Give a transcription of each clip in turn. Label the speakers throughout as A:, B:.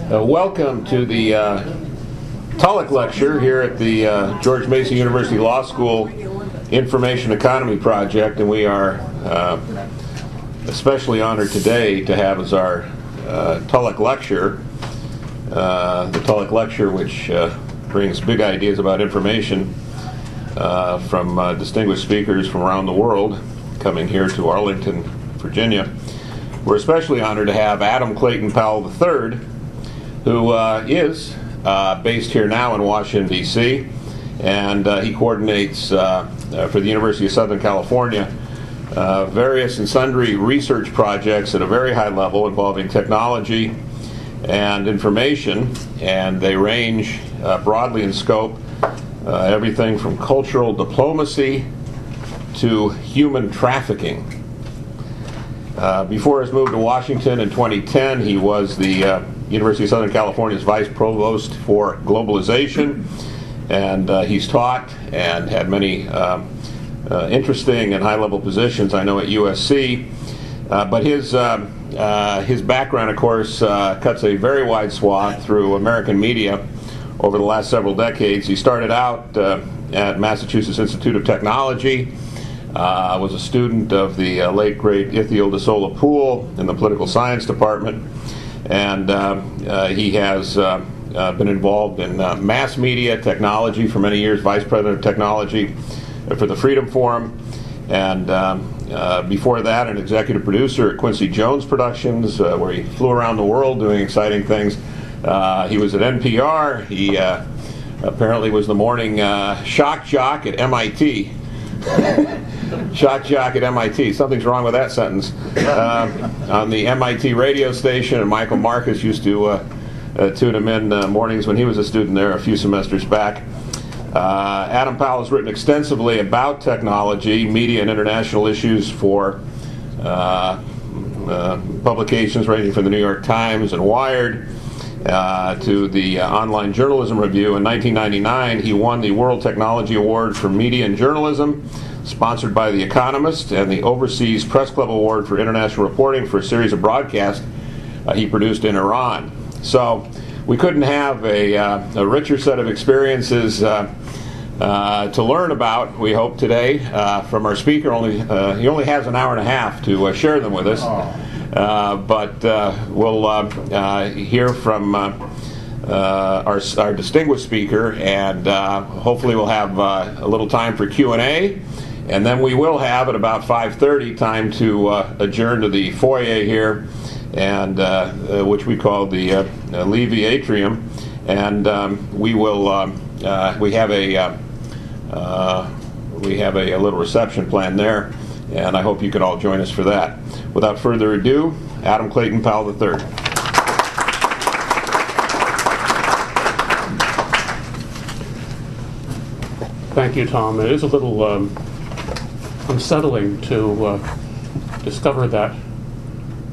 A: Welcome to the Tullock Lecture here at the George Mason University Law School Information Economy Project, and we are especially honored today to have as our Tullock Lecture, the Tullock Lecture, which brings big ideas about information from distinguished speakers from around the world coming here to Arlington, Virginia. We're especially honored to have Adam Clayton Powell III, who is based here now in Washington, D.C., and he coordinates for the University of Southern California various and sundry research projects at a very high level involving technology and information, and they range broadly in scope, everything from cultural diplomacy to human trafficking. Before his move to Washington in 2010, he was the University of Southern California's Vice Provost for Globalization, and he's taught and had many interesting and high-level positions, I know, at USC. But his background, of course, cuts a very wide swath through American media over the last several decades. He started out at Massachusetts Institute of Technology, was a student of the late, great Ithiel de Sola Poole in the political science department, and he has been involved in mass media technology for many years, vice president of technology for the Freedom Forum, and before that an executive producer at Quincy Jones Productions, where he flew around the world doing exciting things. He was at NPR. He apparently was the morning shock jock at MIT. Shock jock at MIT. Something's wrong with that sentence. On the MIT radio station, and Michael Marcus used to tune him in mornings when he was a student there a few semesters back. Adam Powell has written extensively about technology, media, and international issues for publications ranging from the New York Times and Wired to the Online Journalism Review. In 1999, he won the World Technology Award for Media and Journalism, sponsored by The Economist, and the Overseas Press Club Award for International Reporting for a series of broadcasts he produced in Iran. So we couldn't have a richer set of experiences to learn about, we hope, today from our speaker. He only has an hour and a half to share them with us. But we'll hear from our distinguished speaker, and hopefully we'll have a little time for Q&A, and then we will have at about 5:30 time to adjourn to the foyer here, and which we call the Levy Atrium, and we have a little reception planned there, and I hope you could all join us for that. Without further ado, Adam Clayton Powell III.
B: Thank you, Tom. It is a little unsettling to discover that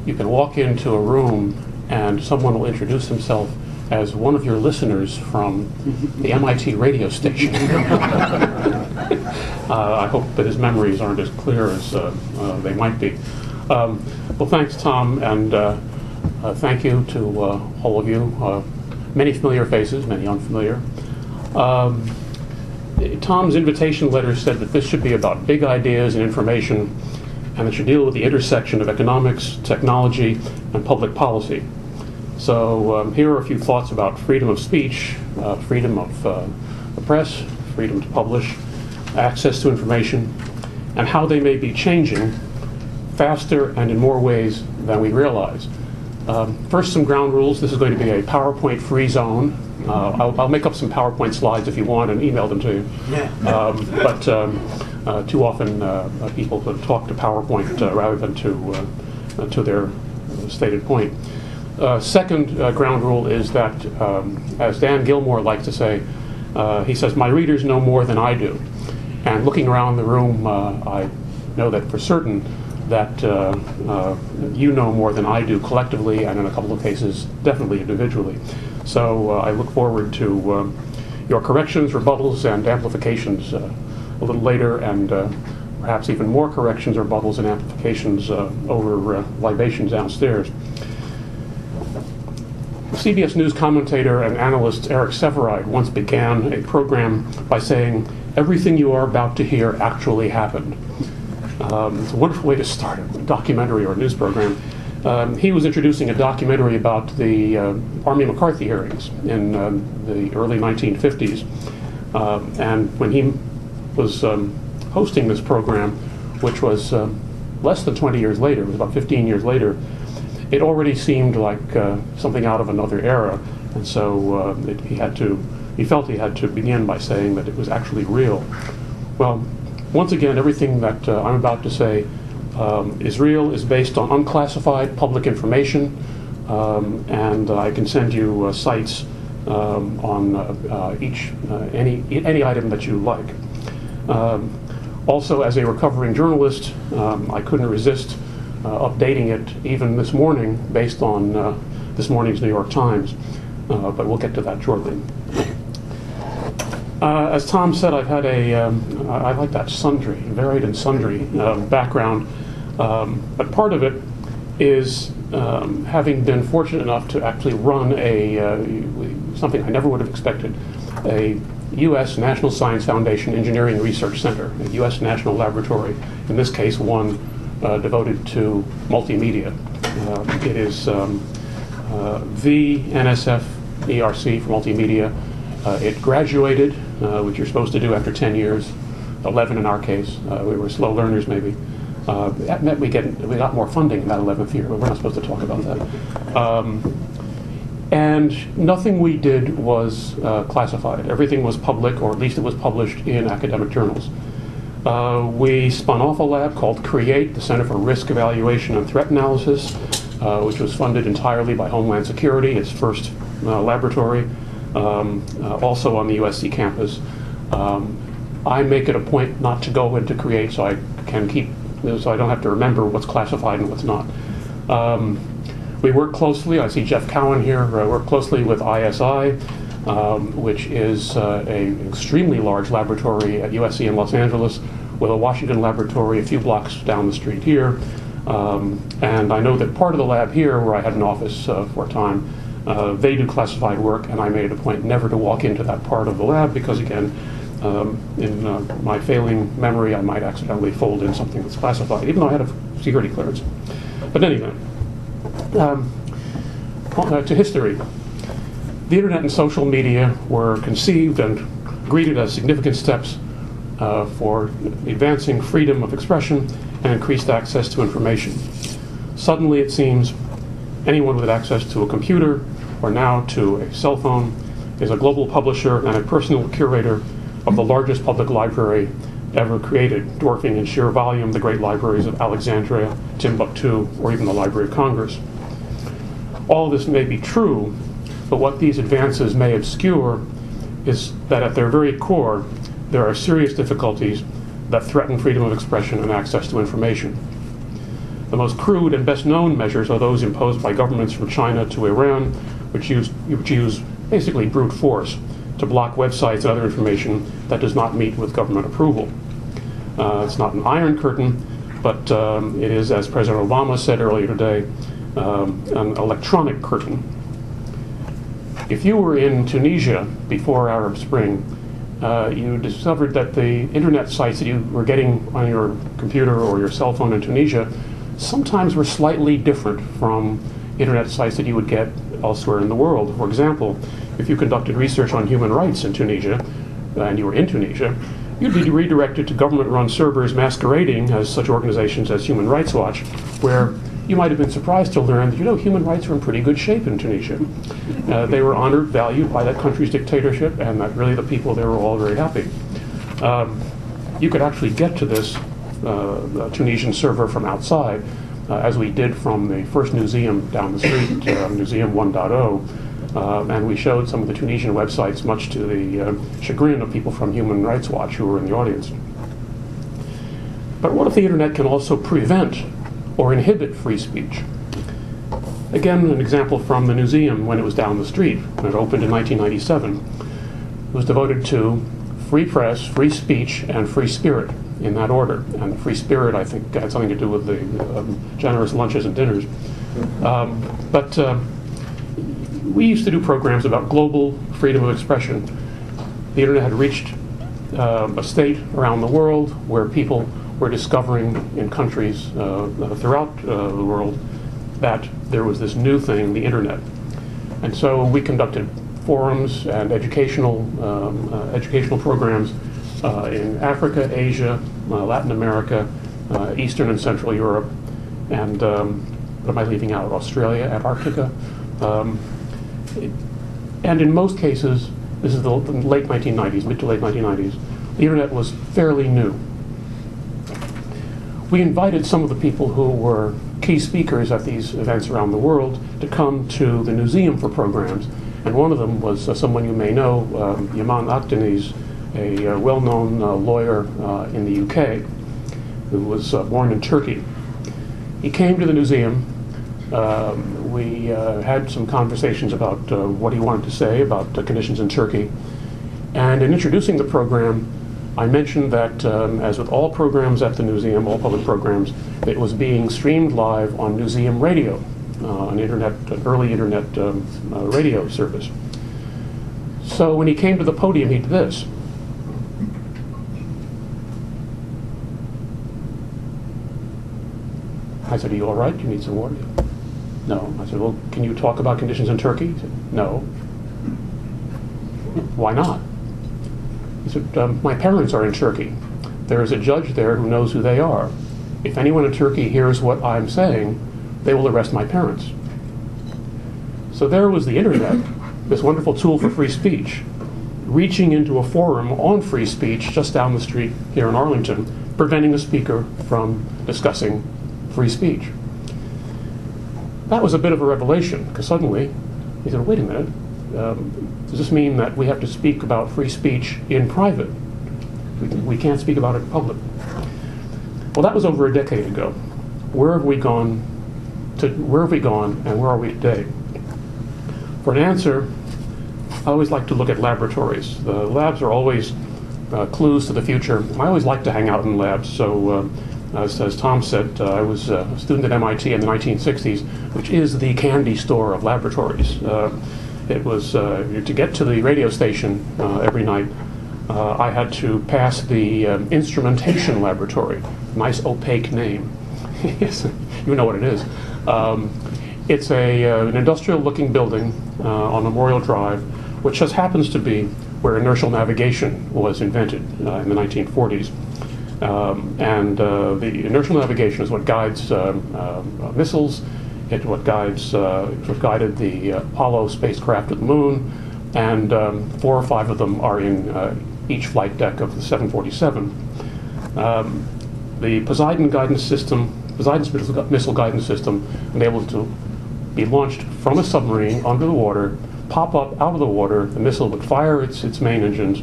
B: you can walk into a room and someone will introduce himself as one of your listeners from the MIT radio station. I hope that his memories aren't as clear as they might be. Well, thanks, Tom, and thank you to all of you. Many familiar faces, many unfamiliar. Tom's invitation letter said that this should be about big ideas and information, and it should deal with the intersection of economics, technology, and public policy. So here are a few thoughts about freedom of speech, freedom of the press, freedom to publish, access to information, and how they may be changing faster and in more ways than we realize. First, some ground rules. This is going to be a PowerPoint-free zone. I'll make up some PowerPoint slides if you want and email them to you. But too often people talk to PowerPoint rather than to their stated point. Second ground rule is that, as Dan Gilmore likes to say, he says, "My readers know more than I do." And looking around the room, I know that for certain that you know more than I do collectively, and in a couple of cases, definitely individually. So I look forward to your corrections, rebuttals, and amplifications a little later, and perhaps even more corrections, rebuttals, and amplifications over libations downstairs. CBS News commentator and analyst Eric Sevareid once began a program by saying, "Everything you are about to hear actually happened." It's a wonderful way to start a documentary or a news program. He was introducing a documentary about the Army McCarthy hearings in the early 1950s. And when he was hosting this program, which was less than 20 years later, it was about 15 years later, it already seemed like something out of another era. And so he felt he had to begin by saying that it was actually real. Well, once again, everything that I'm about to say is real, is based on unclassified public information, and I can send you sites on any item that you like. Also, as a recovering journalist, I couldn't resist updating it even this morning based on this morning's New York Times, but we'll get to that shortly. As Tom said, I've had I like that sundry, varied and sundry background, but part of it is having been fortunate enough to actually run something I never would have expected, a U.S. National Science Foundation Engineering Research Center, a U.S. national laboratory, in this case one devoted to multimedia. It is the NSF ERC for multimedia. It graduated, which you're supposed to do after 10 years, 11 in our case. We were slow learners maybe. That meant we got more funding in that 11th year, but we're not supposed to talk about that. And nothing we did was classified. Everything was public, or at least it was published in academic journals. We spun off a lab called CREATE, the Center for Risk Evaluation and Threat Analysis, which was funded entirely by Homeland Security, its first laboratory, also on the USC campus. I make it a point not to go into CREATE so I don't have to remember what's classified and what's not. We work closely, I see Jeff Cowan here, work closely with ISI, which is an extremely large laboratory at USC in Los Angeles, with a Washington laboratory a few blocks down the street here. And I know that part of the lab here, where I had an office for a time, they do classified work, and I made it a point never to walk into that part of the lab because, again, in my failing memory, I might accidentally fold in something that's classified, even though I had a security clearance. But anyway, to history. The internet and social media were conceived and greeted as significant steps for advancing freedom of expression and increased access to information. Suddenly, it seems, anyone with access to a computer or now to a cell phone is a global publisher and a personal curator of the largest public library ever created, dwarfing in sheer volume the great libraries of Alexandria, Timbuktu, or even the Library of Congress. All this may be true, but what these advances may obscure is that at their very core, there are serious difficulties that threaten freedom of expression and access to information. The most crude and best known measures are those imposed by governments from China to Iran, which use basically brute force to block websites and other information that does not meet with government approval. It's not an iron curtain, but it is, as President Obama said earlier today, an electronic curtain. If you were in Tunisia before Arab Spring, you discovered that the internet sites that you were getting on your computer or your cell phone in Tunisia sometimes were slightly different from internet sites that you would get elsewhere in the world. For example, if you conducted research on human rights in Tunisia, and you were in Tunisia, you'd be redirected to government-run servers masquerading as such organizations as Human Rights Watch, where you might have been surprised to learn that, human rights were in pretty good shape in Tunisia. They were honored, valued by that country's dictatorship, and that really the people there were all very happy. You could actually get to this Tunisian server from outside, as we did from the first museum down the street, Museum 1.0, and we showed some of the Tunisian websites, much to the chagrin of people from Human Rights Watch who were in the audience. But what if the internet can also prevent or inhibit free speech? Again, an example from the museum when it was down the street, when it opened in 1997. It was devoted to free press, free speech, and free spirit, in that order. And the free spirit, I think, had something to do with the generous lunches and dinners. But we used to do programs about global freedom of expression. The internet had reached a state around the world where people were discovering in countries throughout the world that there was this new thing, the internet. And so we conducted forums and educational programs in Africa, Asia, Latin America, Eastern and Central Europe, and what am I leaving out? Australia, Antarctica. And in most cases, this is the late 1990s, mid to late 1990s, the internet was fairly new. We invited some of the people who were key speakers at these events around the world to come to the museum for programs. And one of them was someone you may know, Yaman Akdeniz, a well-known lawyer in the UK who was born in Turkey. He came to the museum. We had some conversations about what he wanted to say about conditions in Turkey. And in introducing the program, I mentioned that, as with all programs at the museum, all public programs, it was being streamed live on museum radio, an early internet radio service. So when he came to the podium, he did this. I said, "Are you all right? Do you need some water?" "No." I said, "Well, can you talk about conditions in Turkey?" He said, "No." "Why not?" He said, "My parents are in Turkey. There is a judge there who knows who they are. If anyone in Turkey hears what I'm saying, they will arrest my parents." So there was the internet, this wonderful tool for free speech, reaching into a forum on free speech just down the street here in Arlington, preventing a speaker from discussing free speech. That was a bit of a revelation, because suddenly he said, "Wait a minute, does this mean that we have to speak about free speech in private? We can't speak about it in public?" Well, that was over a decade ago. Where have we gone and where are we today? For an answer, I always like to look at laboratories. The labs are always clues to the future. I always like to hang out in labs, so as Tom said, I was a student at MIT in the 1960s, which is the candy store of laboratories. It was, to get to the radio station every night, I had to pass the instrumentation laboratory. Nice opaque name. Yes, you know what it is. It's an industrial-looking building on Memorial Drive, which just happens to be where inertial navigation was invented in the 1940s. The inertial navigation is what guides missiles. It's what guided the Apollo spacecraft to the moon, and 4 or 5 of them are in each flight deck of the 747. The Poseidon guidance system, Poseidon's missile guidance system, enabled to be launched from a submarine under the water, pop up out of the water. The missile would fire its main engines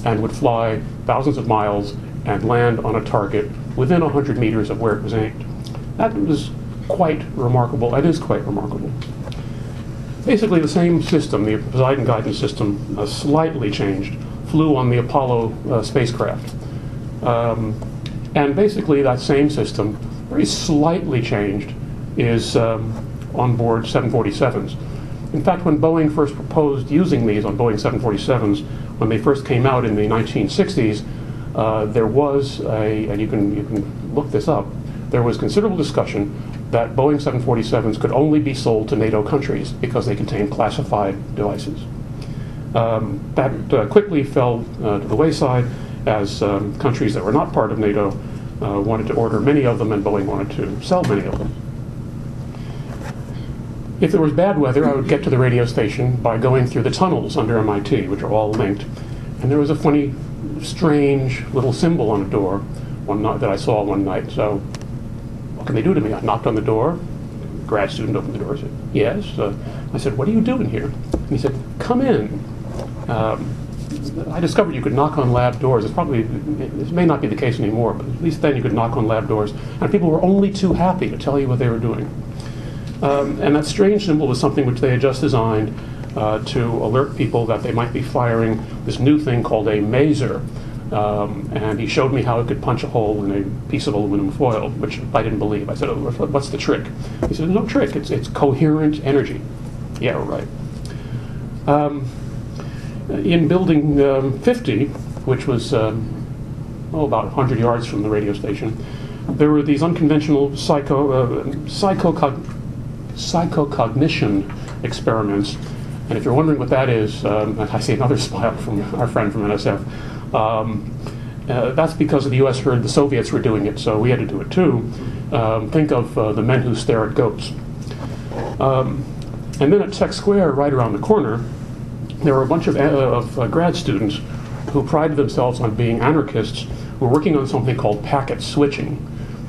B: and would fly thousands of miles and land on a target within 100 meters of where it was aimed. That was quite remarkable. It is quite remarkable. Basically the same system, the Poseidon guidance system, slightly changed, flew on the Apollo spacecraft. And basically that same system, very slightly changed, is on board 747s. In fact, when Boeing first proposed using these on Boeing 747s, when they first came out in the 1960s, there was and you can look this up, there was considerable discussion that Boeing 747s could only be sold to NATO countries because they contained classified devices. That quickly fell to the wayside as countries that were not part of NATO wanted to order many of them, and Boeing wanted to sell many of them. If there was bad weather, I would get to the radio station by going through the tunnels under MIT, which are all linked. And there was a funny, strange little symbol on a door one night that I saw one night. So, what can they do to me? I knocked on the door. A grad student opened the door. I said, "Yes." I said, "What are you doing here?" And he said, "Come in." I discovered you could knock on lab doors. This may not be the case anymore, but at least then you could knock on lab doors, and people were only too happy to tell you what they were doing. And that strange symbol was something which they had just designed to alert people that they might be firing this new thing called a maser. And he showed me how it could punch a hole in a piece of aluminum foil, which I didn't believe. I said, "Oh, what's the trick?" He said, "No trick. It's coherent energy." Yeah, right. In Building 50, which was about 100 yards from the radio station, there were these unconventional psychocognition experiments. And if you're wondering what that is, I see another smile from our friend from NSF. That's because the U.S. heard the Soviets were doing it, so we had to do it too. Think of the men who stare at goats. And then at Tech Square, right around the corner, there were a bunch of grad students who prided themselves on being anarchists who were working on something called packet switching.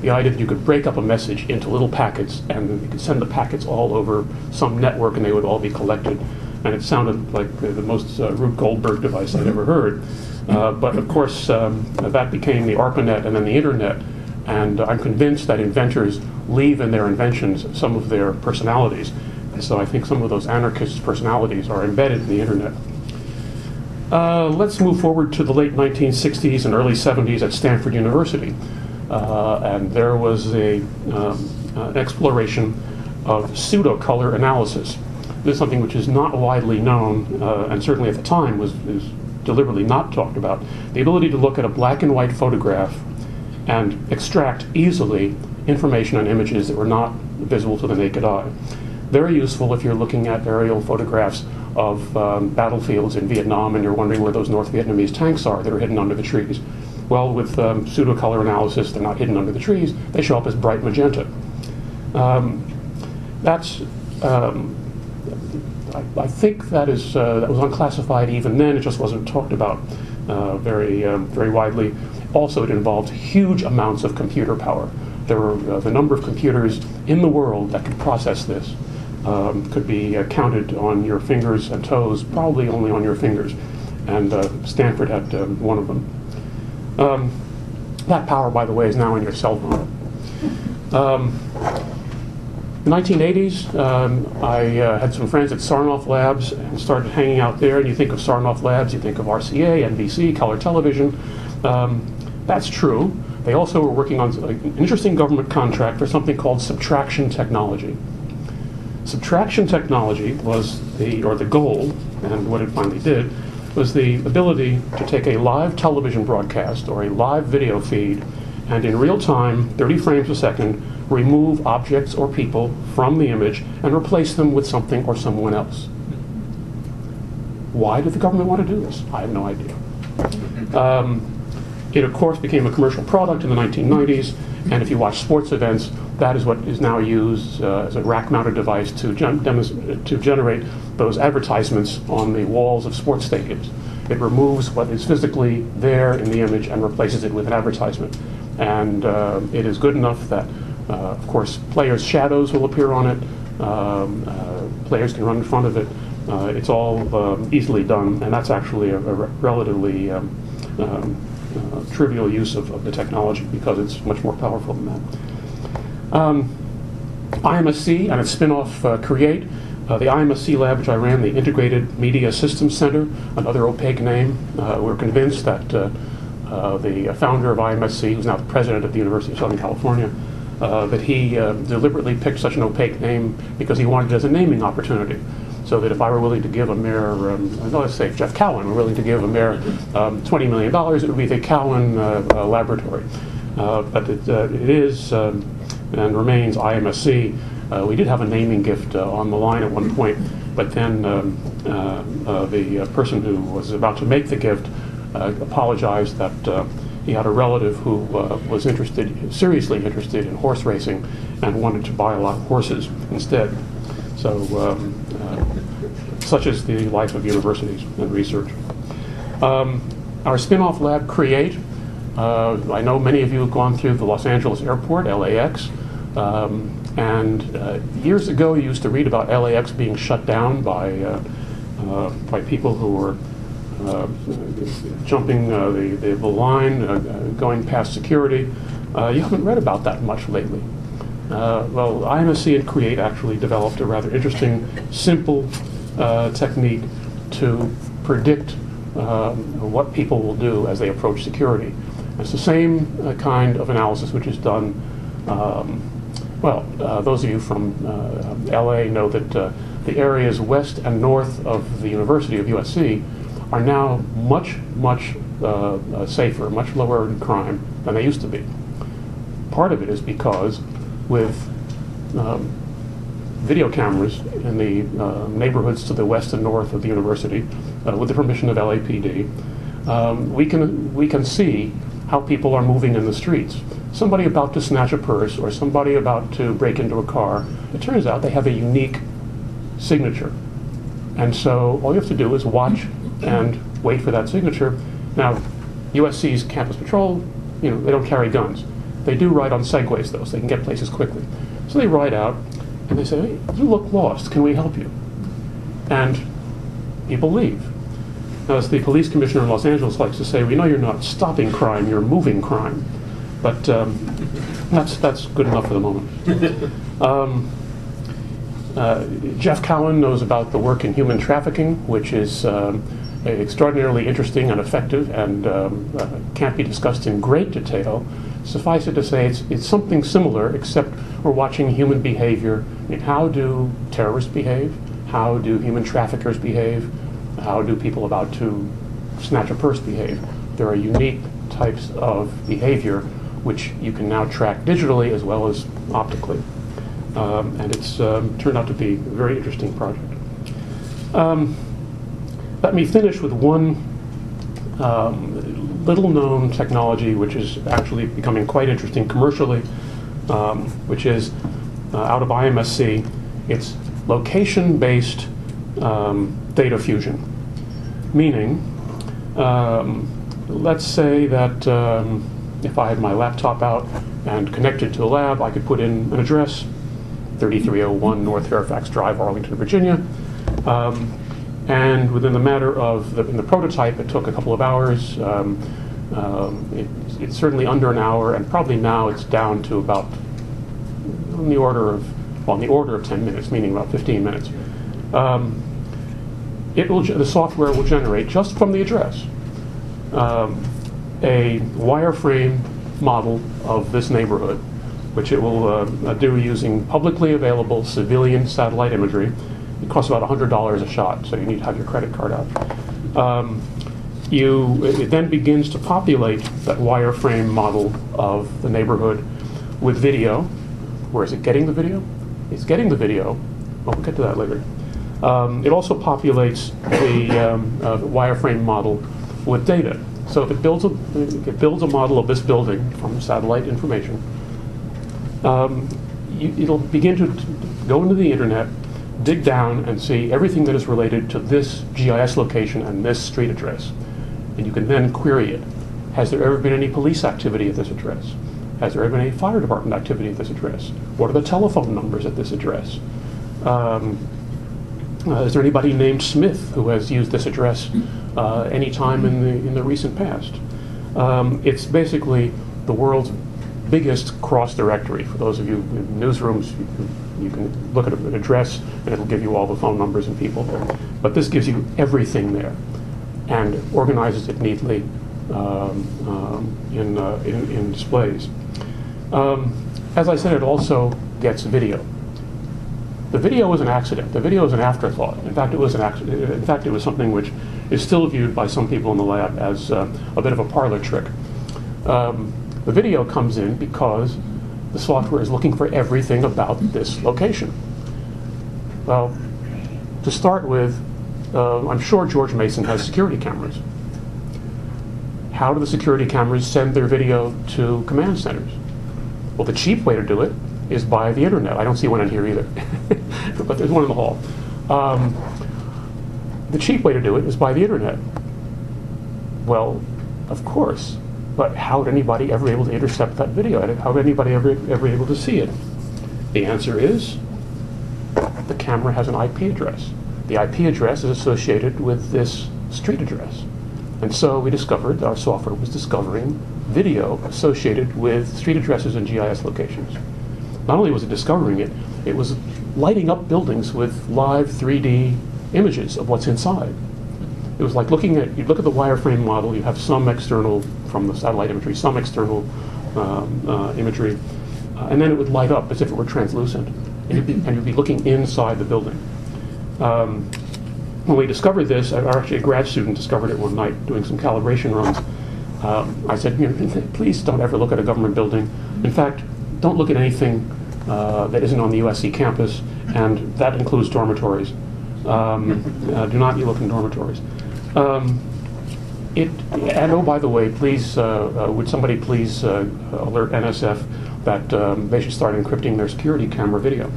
B: The idea that you could break up a message into little packets and you could send the packets all over some network and they would all be collected. And it sounded like the most Rube Goldberg device I'd ever heard. But of course, that became the ARPANET and then the Internet. And I'm convinced that inventors leave in their inventions some of their personalities. And so I think some of those anarchist personalities are embedded in the Internet. Let's move forward to the late 1960s and early 70s at Stanford University. And there was an exploration of pseudo-color analysis. This is something which is not widely known, and certainly at the time is deliberately not talked about. The ability to look at a black and white photograph and extract easily information on images that were not visible to the naked eye. Very useful if you're looking at aerial photographs of battlefields in Vietnam and you're wondering where those North Vietnamese tanks are that are hidden under the trees. Well, with pseudo-color analysis, they're not hidden under the trees. They show up as bright magenta. I think that was unclassified even then. It just wasn't talked about very widely. Also, it involved huge amounts of computer power. There were the number of computers in the world that could process this could be counted on your fingers and toes, probably only on your fingers. And Stanford had one of them. That power, by the way, is now in your cell phone. In the 1980s, I had some friends at Sarnoff Labs and started hanging out there. And you think of Sarnoff Labs, you think of RCA, NBC, color television. That's true. They also were working on an interesting government contract for something called subtraction technology. Subtraction technology was the goal, and what it finally did, was the ability to take a live television broadcast or a live video feed and in real time, 30 frames a second, remove objects or people from the image and replace them with something or someone else. Why did the government want to do this? I have no idea. It, of course, became a commercial product in the 1990s, and if you watch sports events, that is what is now used as a rack-mounted device to generate those advertisements on the walls of sports stadiums. It removes what is physically there in the image and replaces it with an advertisement. And it is good enough that, of course, players' shadows will appear on it. Players can run in front of it. It's all easily done, and that's actually a relatively trivial use of the technology because it's much more powerful than that. IMSC and its spin-off Create. The IMSC lab, which I ran, the Integrated Media Systems Center, another opaque name. We're convinced that the founder of IMSC, who's now the president of the University of Southern California, that he deliberately picked such an opaque name because he wanted it as a naming opportunity. So that if I were willing to give a mere, let's say if Jeff Cowan were willing to give a mere $20 million, it would be the Cowan Laboratory. But it is and remains IMSC. We did have a naming gift on the line at one point, but then the person who was about to make the gift apologized that he had a relative who was seriously interested in horse racing and wanted to buy a lot of horses instead. So such is the life of universities and research. Our spin-off lab, Create. I know many of you have gone through the Los Angeles airport, LAX. And years ago, you used to read about LAX being shut down by people who were jumping the line, going past security. You haven't read about that much lately. Well, IMSC and Create actually developed a rather interesting, simple technique to predict what people will do as they approach security. It's the same kind of analysis which is done. Those of you from LA know that the areas west and north of the University of USC are now much, much safer, much lower in crime than they used to be. Part of it is because with video cameras in the neighborhoods to the west and north of the university, with the permission of LAPD, we can see how people are moving in the streets. Somebody about to snatch a purse or somebody about to break into a car, it turns out they have a unique signature. And so all you have to do is watch and wait for that signature. Now, USC's campus patrol, they don't carry guns. They do ride on segways, though, so they can get places quickly. So they ride out, and they say, "Hey, you look lost. Can we help you?" And people leave. Now, as the police commissioner in Los Angeles likes to say, we know you're not stopping crime, you're moving crime. But that's good enough for the moment. Jeff Cowan knows about the work in human trafficking, which is extraordinarily interesting and effective and can't be discussed in great detail. Suffice it to say, it's something similar, except we're watching human behavior. I mean, how do terrorists behave? How do human traffickers behave? How do people about to snatch a purse behave? There are unique types of behavior which you can now track digitally as well as optically. And it's turned out to be a very interesting project. Let me finish with one little-known technology which is actually becoming quite interesting commercially, which is out of IMSC. It's location-based data fusion, meaning, let's say that if I had my laptop out and connected to a lab, I could put in an address, 3301 North Fairfax Drive, Arlington, Virginia. And within the matter of, in the prototype, it took a couple of hours. It's certainly under an hour, and probably now it's down to about on the order of 10 minutes, meaning about 15 minutes. The software will generate, just from the address, a wireframe model of this neighborhood, which it will do using publicly available civilian satellite imagery. It costs about $100 a shot, so you need to have your credit card out. It then begins to populate that wireframe model of the neighborhood with video. Where is it getting the video? It's getting the video. Well, we'll get to that later. It also populates the wireframe model with data. So if it builds a model of this building from satellite information, it'll begin to go into the internet, dig down, and see everything that is related to this GIS location and this street address. And you can then query it. Has there ever been any police activity at this address? Has there ever been any fire department activity at this address? What are the telephone numbers at this address? Is there anybody named Smith who has used this address any time in the recent past? It's basically the world's biggest cross directory. For those of you in newsrooms, you can look at an address and it'll give you all the phone numbers and people. But this gives you everything there and organizes it neatly in displays. As I said, it also gets video. The video was an accident. The video is an afterthought. In fact, it was something which is still viewed by some people in the lab as a bit of a parlor trick. The video comes in because the software is looking for everything about this location. Well, to start with, I'm sure George Mason has security cameras. How do the security cameras send their video to command centers? Well, the cheap way to do it is by the internet. I don't see one in here either, but there's one in the hall. The cheap way to do it is by the internet. Well, of course, but how would anybody ever be able to intercept that video? How would anybody ever be able to see it? The answer is the camera has an IP address. The IP address is associated with this street address. And so we discovered, our software was discovering video associated with street addresses and GIS locations. Not only was it discovering it, it was lighting up buildings with live 3D images of what's inside. It was like you'd look at the wireframe model, you have some external, from the satellite imagery, some external imagery, and then it would light up as if it were translucent, and you'd be looking inside the building. When we discovered this, actually a grad student discovered it one night doing some calibration runs. I said, please don't ever look at a government building. In fact, don't look at anything that isn't on the USC campus, and that includes dormitories. Do not look in dormitories. And oh, by the way, please, would somebody please alert NSF that they should start encrypting their security camera video.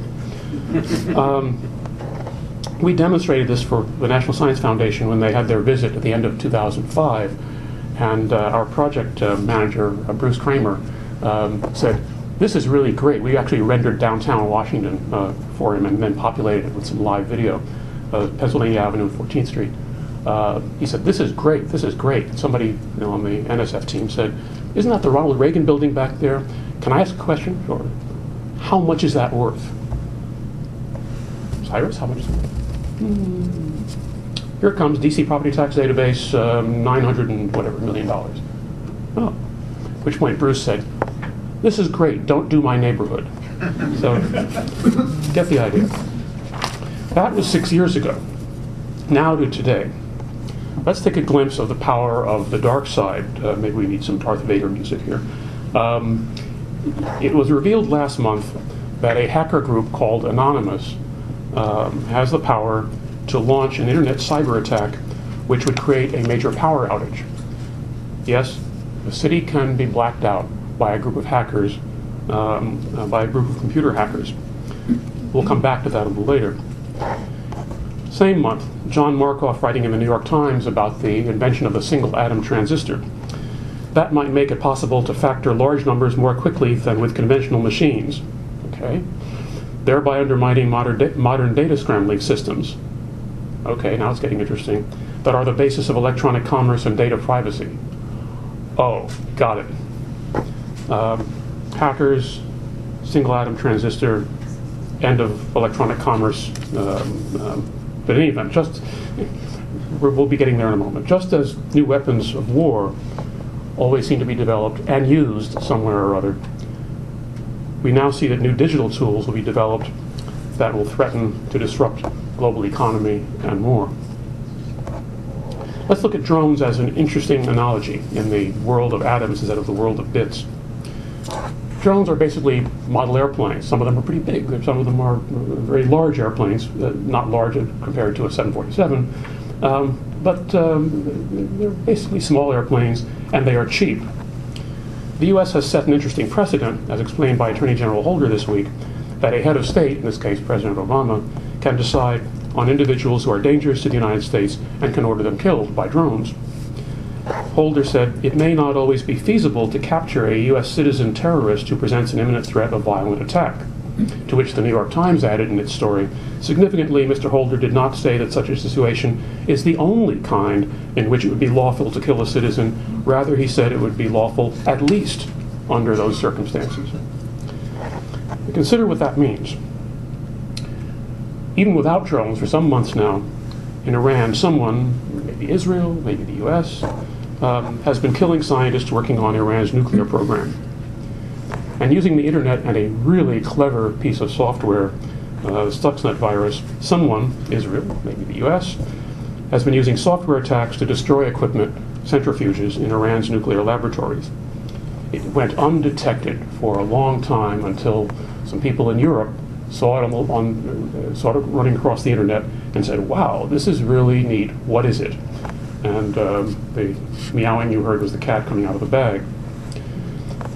B: We demonstrated this for the National Science Foundation when they had their visit at the end of 2005, and our project manager, Bruce Kramer, said, this is really great. We actually rendered downtown Washington for him and then populated it with some live video, Pennsylvania Avenue and 14th Street. He said, this is great, this is great. Somebody on the NSF team said, isn't that the Ronald Reagan building back there? Can I ask a question? Sure. How much is that worth? Cyrus, how much is it worth? Here it comes, DC Property Tax Database, $900 and whatever million. Oh. At which point Bruce said, this is great, don't do my neighborhood. So, get the idea. That was 6 years ago. Now to today. Let's take a glimpse of the power of the dark side. Maybe we need some Darth Vader music here. It was revealed last month that a hacker group called Anonymous has the power to launch an internet cyber attack which would create a major power outage. Yes, the city can be blacked out by a group of hackers, by a group of computer hackers. We'll come back to that a little later. Same month, John Markoff writing in the New York Times about the invention of the single atom transistor. That might make it possible to factor large numbers more quickly than with conventional machines, okay? Thereby undermining modern data scrambling systems. Okay, now it's getting interesting. That are the basis of electronic commerce and data privacy. Oh, got it. Hackers, single atom transistor, end of electronic commerce. But in any event, we'll be getting there in a moment. Just as new weapons of war always seem to be developed and used somewhere or other, we now see that new digital tools will be developed that will threaten to disrupt global economy and more. Let's look at drones as an interesting analogy in the world of atoms instead of the world of bits. Drones are basically model airplanes. Some of them are pretty big. Some of them are very large airplanes, not large compared to a 747, but they're basically small airplanes, and they are cheap. The U.S. has set an interesting precedent, as explained by Attorney General Holder this week, that a head of state, in this case President Obama, can decide on individuals who are dangerous to the United States and can order them killed by drones. Holder said it may not always be feasible to capture a U.S. citizen terrorist who presents an imminent threat of violent attack. To which the New York Times added in its story, significantly, Mr. Holder did not say that such a situation is the only kind in which it would be lawful to kill a citizen. Rather, he said it would be lawful at least under those circumstances. Consider what that means. Even without drones, for some months now, in Iran, someone, maybe Israel, maybe the U.S., has been killing scientists working on Iran's nuclear program. And using the internet and a really clever piece of software, the Stuxnet virus, someone, Israel, maybe the U.S., has been using software attacks to destroy equipment, centrifuges in Iran's nuclear laboratories. It went undetected for a long time until some people in Europe saw it saw it running across the internet and said, wow, this is really neat. What is it? And the meowing you heard was the cat coming out of the bag.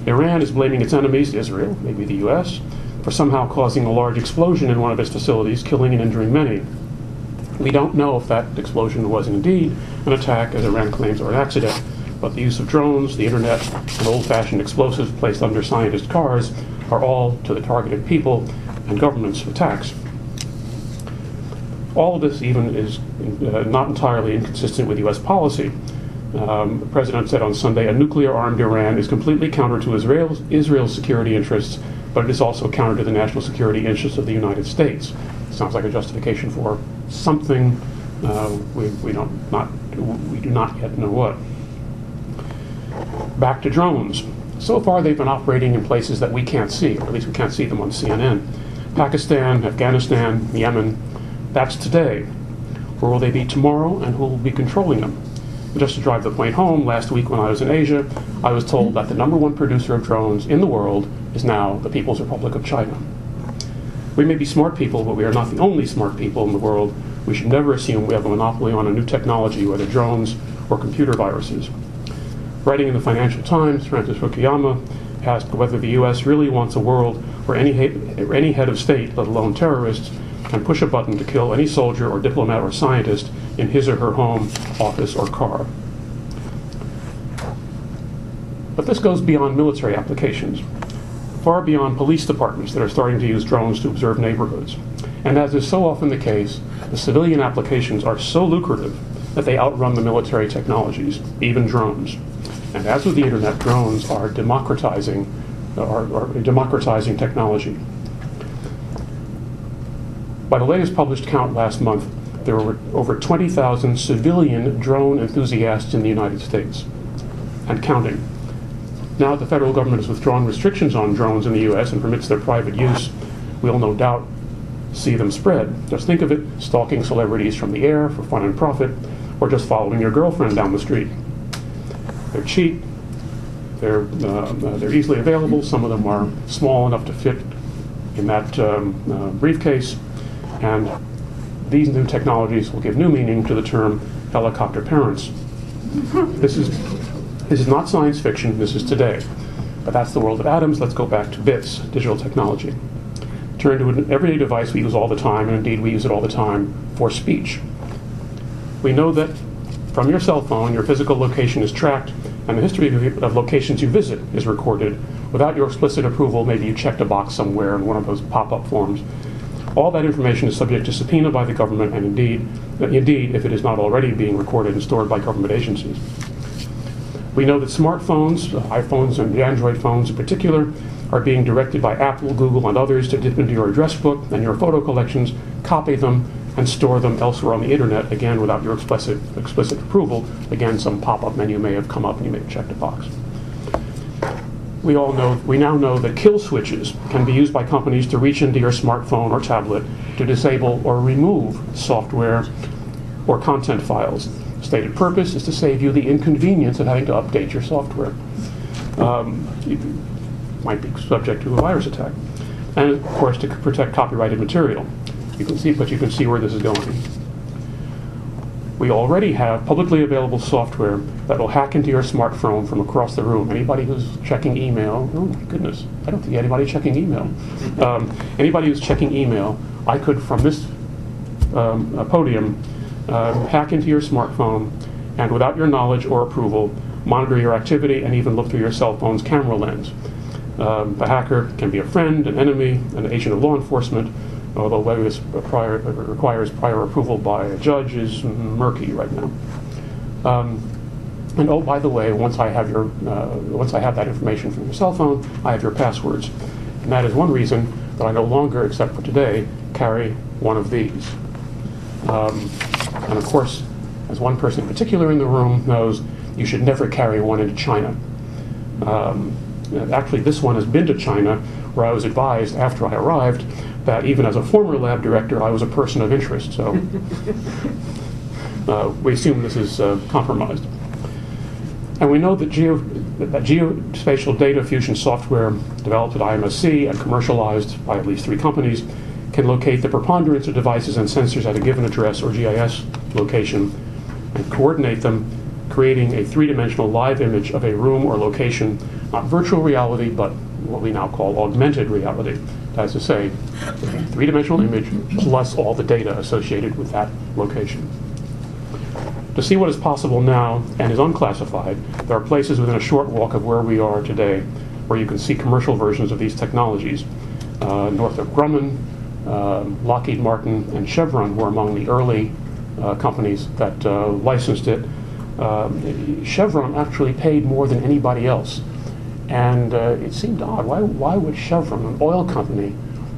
B: Iran is blaming its enemies, Israel, maybe the U.S., for somehow causing a large explosion in one of its facilities, killing and injuring many. We don't know if that explosion was indeed an attack, as Iran claims, or an accident, but the use of drones, the internet, and old-fashioned explosives placed under scientist cars are all to the targeted people and government's attacks. All of this even is not entirely inconsistent with U.S. policy. The president said on Sunday, a nuclear-armed Iran is completely counter to Israel's security interests, but it is also counter to the national security interests of the United States. Sounds like a justification for something we do not yet know what. Back to drones. So far they've been operating in places that we can't see, or at least we can't see them on CNN. Pakistan, Afghanistan, Yemen. That's today. Where will they be tomorrow, and who will be controlling them? Just to drive the point home, last week when I was in Asia, I was told that the #1 producer of drones in the world is now the People's Republic of China. We may be smart people, but we are not the only smart people in the world. We should never assume we have a monopoly on a new technology, whether drones or computer viruses. Writing in the Financial Times, Francis Fukuyama asked whether the U.S. really wants a world where any head of state, let alone terrorists, can push a button to kill any soldier or diplomat or scientist in his or her home, office, or car. But this goes beyond military applications, far beyond police departments that are starting to use drones to observe neighborhoods. And as is so often the case, the civilian applications are so lucrative that they outrun the military technologies, even drones. And as with the internet, drones are democratizing technology. By the latest published count last month, there were over 20,000 civilian drone enthusiasts in the United States, and counting. Now that the federal government has withdrawn restrictions on drones in the U.S. and permits their private use, we'll no doubt see them spread. Just think of it, stalking celebrities from the air for fun and profit, or just following your girlfriend down the street. They're cheap, they're easily available, some of them are small enough to fit in that briefcase, and these new technologies will give new meaning to the term helicopter parents. This is not science fiction, this is today. But that's the world of atoms. Let's go back to bits, digital technology. Turn to an everyday device we use all the time, and indeed we use it all the time, for speech. We know that from your cell phone, your physical location is tracked, and the history of locations you visit is recorded. Without your explicit approval, maybe you checked a box somewhere in one of those pop-up forms. All that information is subject to subpoena by the government, and indeed, if it is not already being recorded and stored by government agencies. We know that smartphones, iPhones and the Android phones in particular, are being directed by Apple, Google, and others to dip into your address book and your photo collections, copy them, and store them elsewhere on the internet, again without your explicit approval. Again, some pop-up menu may have come up and you may have checked a box. We now know that kill switches can be used by companies to reach into your smartphone or tablet to disable or remove software or content files. Stated purpose is to save you the inconvenience of having to update your software. You might be subject to a virus attack. And of course, to protect copyrighted material. You can see where this is going. We already have publicly available software that will hack into your smartphone from across the room. Anybody who's checking email, oh my goodness, I don't see anybody checking email. Anybody who's checking email, I could, from this podium, hack into your smartphone and without your knowledge or approval, monitor your activity and even look through your cell phone's camera lens. The hacker can be a friend, an enemy, an agent of law enforcement, although whether this requires prior approval by a judge is murky right now. And oh, by the way, once I have that information from your cell phone, I have your passwords. And that is one reason that I no longer, except for today, carry one of these. And of course, as one person in particular in the room knows, you should never carry one into China. Actually, this one has been to China, where I was advised after I arrived that even as a former lab director, I was a person of interest. So we assume this is compromised. And we know that geospatial data fusion software developed at IMSC and commercialized by at least 3 companies can locate the preponderance of devices and sensors at a given address or GIS location and coordinate them, creating a 3-dimensional live image of a room or location, not virtual reality, but what we now call augmented reality. That is to say, a 3-dimensional image plus all the data associated with that location. To see what is possible now and is unclassified, there are places within a short walk of where we are today where you can see commercial versions of these technologies. Northrop Grumman, Lockheed Martin, and Chevron were among the early companies that licensed it. Chevron actually paid more than anybody else. And it seemed odd. Why would Chevron, an oil company,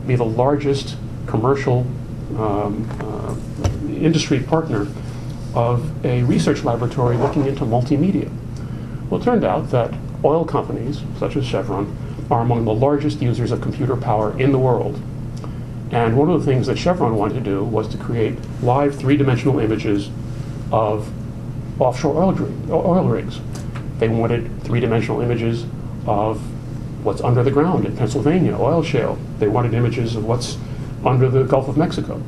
B: be the largest commercial industry partner of a research laboratory looking into multimedia? Well, it turned out that oil companies, such as Chevron, are among the largest users of computer power in the world. And one of the things that Chevron wanted to do was to create live three-dimensional images of offshore oil rigs. They wanted three-dimensional images of what's under the ground in Pennsylvania, oil shale. They wanted images of what's under the Gulf of Mexico.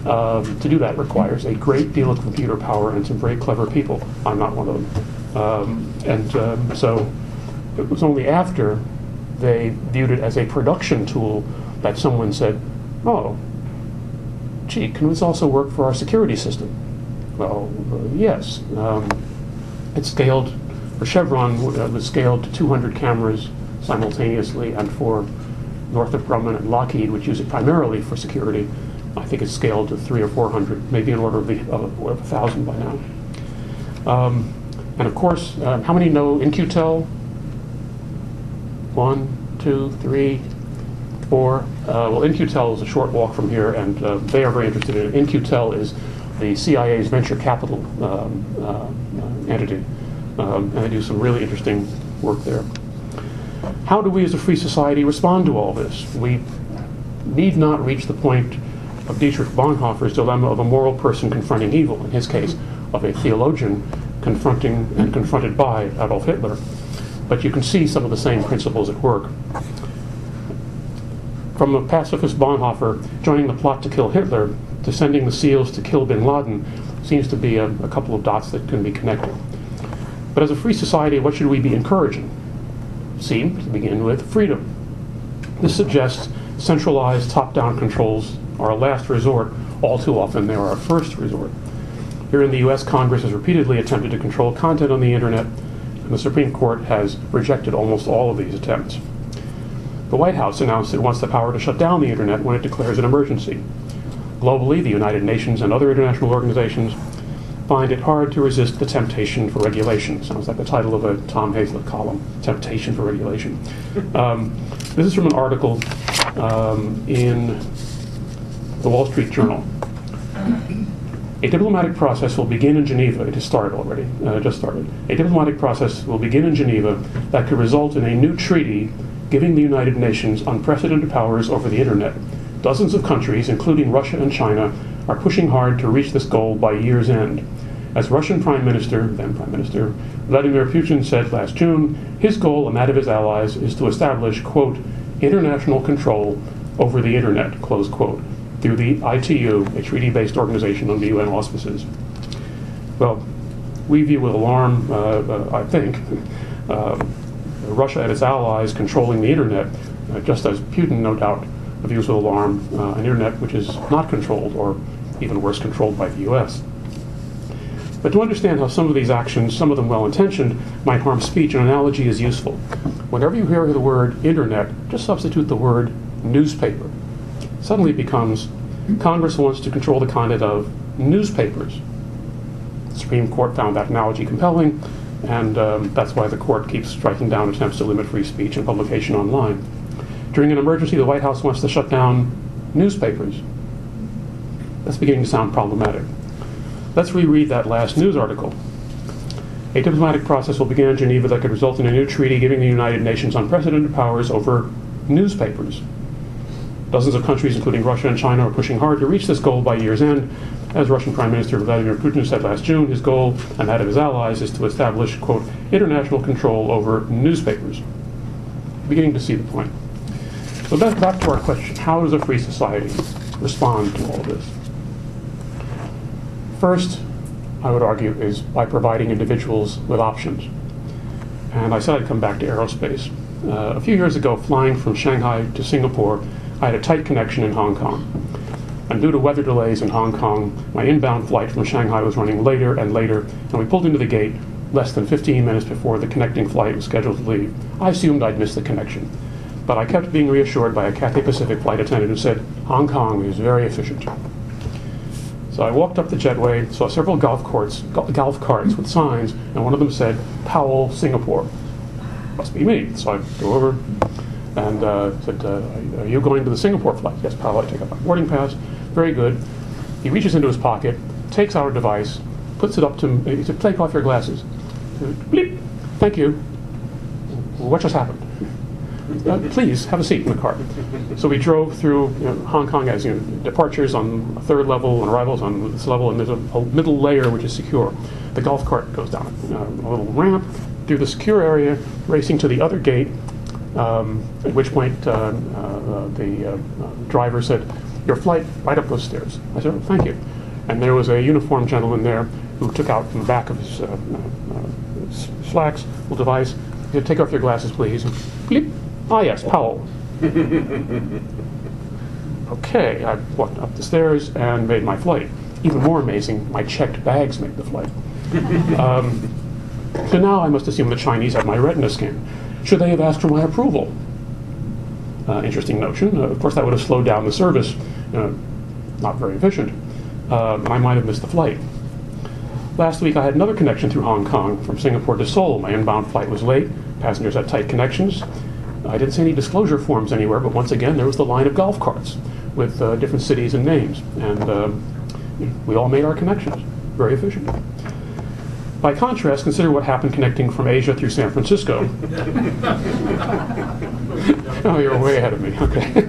B: To do that requires a great deal of computer power and some very clever people. I'm not one of them. So it was only after they viewed it as a production tool that someone said, oh, gee, can this also work for our security system? Well, yes. It's scaled, for Chevron, it was scaled to 200 cameras simultaneously, and for Northrop Grumman and Lockheed, which use it primarily for security, I think it's scaled to 300 or 400, maybe an order of 1,000 by now. And of course, how many know In-Q-Tel? 1, 2, 3, 4. Well, In-Q-Tel is a short walk from here, and they are very interested in it. In-Q-Tel is the CIA's venture capital entity, and they do some really interesting work there. How do we as a free society respond to all this? We need not reach the point of Dietrich Bonhoeffer's dilemma of a moral person confronting evil, in his case, of a theologian confronting and confronted by Adolf Hitler. But you can see some of the same principles at work. From the pacifist Bonhoeffer joining the plot to kill Hitler to sending the SEALs to kill bin Laden seems to be a couple of dots that can be connected. But as a free society, what should we be encouraging? See, to begin with, freedom. This suggests centralized top-down controls are a last resort. All too often, they are our first resort. Here in the U.S., Congress has repeatedly attempted to control content on the internet, and the Supreme Court has rejected almost all of these attempts. The White House announced it wants the power to shut down the internet when it declares an emergency. Globally, the United Nations and other international organizations find it hard to resist the temptation for regulation. Sounds like the title of a Tom Hazlett column, Temptation for Regulation. This is from an article in the Wall Street Journal. A diplomatic process will begin in Geneva. It has started already, just started. A diplomatic process will begin in Geneva that could result in a new treaty giving the United Nations unprecedented powers over the internet. Dozens of countries, including Russia and China, are pushing hard to reach this goal by year's end. As Russian then Prime Minister, Vladimir Putin said last June, his goal and that of his allies is to establish, quote, international control over the internet, close quote, through the ITU, a treaty-based organization under UN auspices. Well, we view with alarm, I think, Russia and its allies controlling the internet, just as Putin, no doubt, views with alarm an internet which is not controlled, or even worse, controlled by the U.S. But to understand how some of these actions, some of them well-intentioned, might harm speech, an analogy is useful. Whenever you hear the word internet, just substitute the word newspaper. Suddenly it becomes, Congress wants to control the content of newspapers. The Supreme Court found that analogy compelling, and that's why the court keeps striking down attempts to limit free speech and publication online. During an emergency, the White House wants to shut down newspapers. That's beginning to sound problematic. Let's reread that last news article. A diplomatic process will begin in Geneva that could result in a new treaty giving the United Nations unprecedented powers over newspapers. Dozens of countries, including Russia and China, are pushing hard to reach this goal by year's end. As Russian Prime Minister Vladimir Putin said last June, his goal, and that of his allies, is to establish, quote, international control over newspapers. Beginning to see the point. So back to our question, how does a free society respond to all this? First, I would argue, is by providing individuals with options. And I said I'd come back to aerospace. A few years ago, flying from Shanghai to Singapore, I had a tight connection in Hong Kong. And due to weather delays in Hong Kong, my inbound flight from Shanghai was running later and later, and we pulled into the gate less than 15 minutes before the connecting flight was scheduled to leave. I assumed I'd missed the connection. But I kept being reassured by a Cathay Pacific flight attendant who said, Hong Kong is very efficient. So I walked up the jetway, saw several golf carts with signs, and one of them said, Powell, Singapore. Must be me. So I go over and said, are you going to the Singapore flight? Yes, Powell, I take out my boarding pass. Very good. He reaches into his pocket, takes out a device, puts it up to me. He said, take off your glasses. Bleep. Thank you. What just happened? Please, have a seat in the car. So we drove through Hong Kong as departures on the third level and arrivals on this level, and there's a middle layer which is secure. The golf cart goes down a little ramp through the secure area, racing to the other gate, at which point the driver said, "Your flight, right up those stairs." I said, "Oh, thank you." And there was a uniformed gentleman there who took out from the back of his slacks, little device. He said, "Take off your glasses, please." And bleep. "Ah, yes, Powell." Okay, I walked up the stairs and made my flight. Even more amazing, my checked bags made the flight. So now I must assume the Chinese have my retina scan. Should they have asked for my approval? Interesting notion. Of course, that would have slowed down the service. Not very efficient. And I might have missed the flight. Last week, I had another connection through Hong Kong from Singapore to Seoul. My inbound flight was late. Passengers had tight connections. I didn't see any disclosure forms anywhere, but once again, there was the line of golf carts with different cities and names. And we all made our connections. Very efficient. By contrast, consider what happened connecting from Asia through San Francisco. Oh, you're way ahead of me. Okay.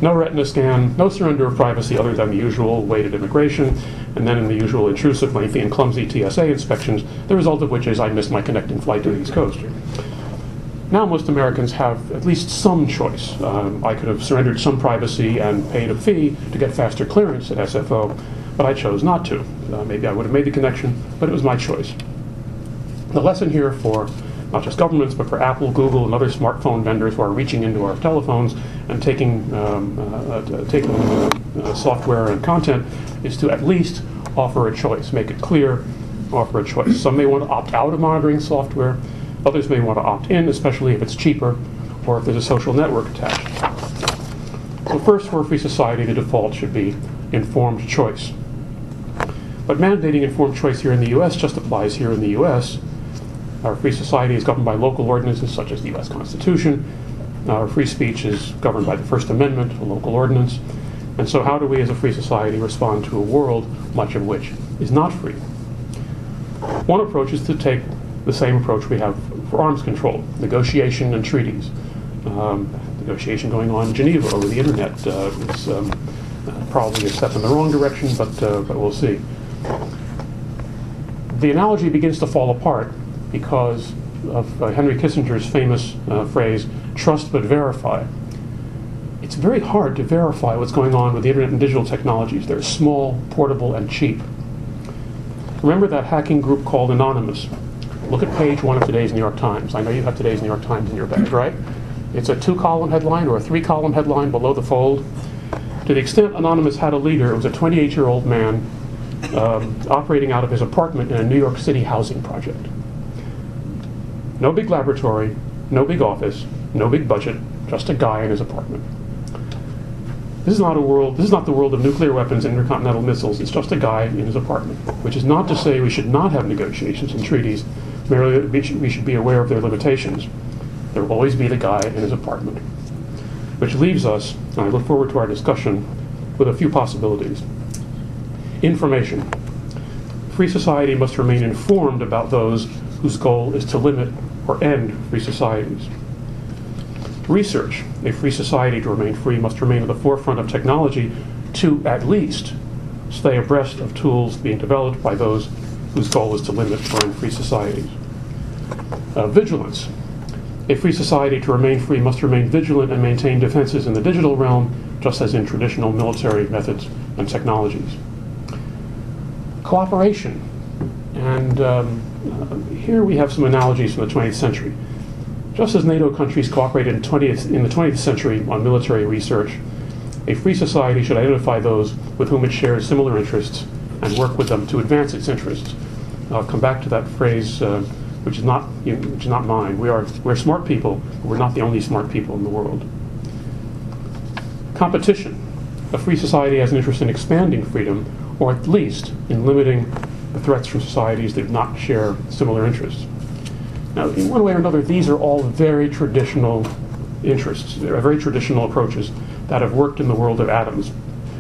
B: No retina scan, no surrender of privacy other than the usual weighted immigration, and then in the usual intrusive, lengthy, and clumsy TSA inspections, the result of which is I missed my connecting flight to the East Coast. Now most Americans have at least some choice. I could have surrendered some privacy and paid a fee to get faster clearance at SFO, but I chose not to. Maybe I would have made the connection, but it was my choice. The lesson here for not just governments, but for Apple, Google, and other smartphone vendors who are reaching into our telephones and taking software and content is to at least offer a choice, make it clear, offer a choice. Some may want to opt out of monitoring software. Others may want to opt in, especially if it's cheaper or if there's a social network attached. So first, for a free society, the default should be informed choice. But mandating informed choice here in the U.S. just applies here in the U.S. Our free society is governed by local ordinances such as the U.S. Constitution. Our free speech is governed by the First Amendment, a local ordinance. And so how do we as a free society respond to a world, much of which is not free? One approach is to take the same approach we have for arms control, negotiation and treaties. Negotiation going on in Geneva over the internet is probably a step in the wrong direction, but we'll see. The analogy begins to fall apart because of Henry Kissinger's famous phrase, "trust but verify." It's very hard to verify what's going on with the internet and digital technologies. They're small, portable, and cheap. Remember that hacking group called Anonymous? Look at page 1 of today's New York Times. I know you have today's New York Times in your bag, right? It's a 2-column headline or a 3-column headline below the fold. To the extent Anonymous had a leader, it was a 28-year-old man operating out of his apartment in a New York City housing project. No big laboratory, no big office, no big budget, just a guy in his apartment. This is not the world of nuclear weapons and intercontinental missiles. It's just a guy in his apartment, which is not to say we should not have negotiations and treaties, merely that we should be aware of their limitations. There will always be the guy in his apartment. Which leaves us, and I look forward to our discussion, with a few possibilities. Information. Free society must remain informed about those whose goal is to limit or end free societies. Research. A free society to remain free must remain at the forefront of technology to at least stay abreast of tools being developed by those whose goal is to limit or end free societies. Vigilance. A free society to remain free must remain vigilant and maintain defenses in the digital realm, just as in traditional military methods and technologies. Cooperation. And here we have some analogies from the 20th century. Just as NATO countries cooperated in the 20th century on military research, a free society should identify those with whom it shares similar interests and work with them to advance its interests. I'll come back to that phrase, which is not mine. We're smart people, but we're not the only smart people in the world. Competition. A free society has an interest in expanding freedom, or at least in limiting the threats from societies that do not share similar interests. Now, in one way or another, these are all very traditional interests. They're very traditional approaches that have worked in the world of atoms,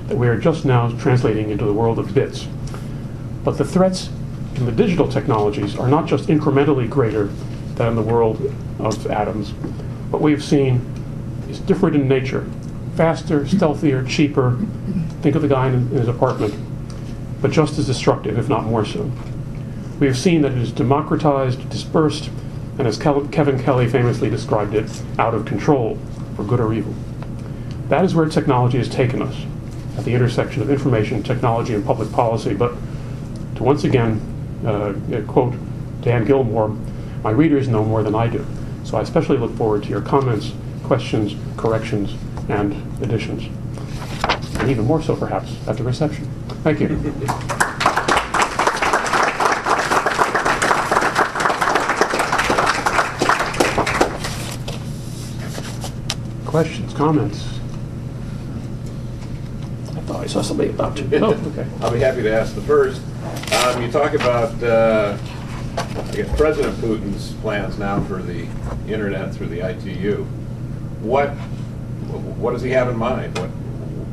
B: that we are just now translating into the world of bits. But the threats in the digital technologies are not just incrementally greater, than in the world of atoms. What we've seen is different in nature. Faster, stealthier, cheaper. Think of the guy in his apartment. But just as destructive, if not more so. We have seen that it is democratized, dispersed, and as Kevin Kelly famously described it, out of control, for good or evil. That is where technology has taken us, at the intersection of information, technology, and public policy. But to once again quote Dan Gilmore, my readers know more than I do. So I especially look forward to your comments, questions, corrections, and additions. And even more so, perhaps, at the reception. Thank you. Questions, comments? I thought I saw somebody about to. Oh, okay.
A: I'll be happy to ask the first. You talk about, I guess, President Putin's plans now for the internet through the ITU. What does he have in mind?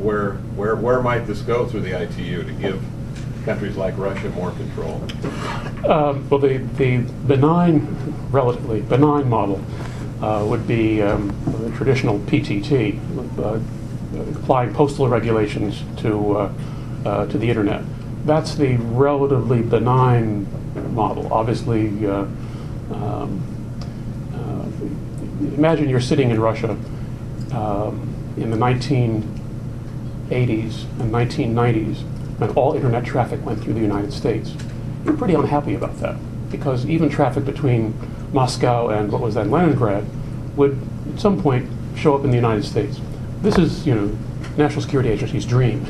A: Where might this go through the ITU to give countries like Russia more control?
B: Well, the relatively benign model would be the traditional PTT, applying postal regulations to the internet. That's the relatively benign model. Obviously, imagine you're sitting in Russia in the 1980s and 1990s when all internet traffic went through the United States. You're pretty unhappy about that because even traffic between Moscow and what was then Leningrad would at some point show up in the United States. This is, National Security Agency's dream.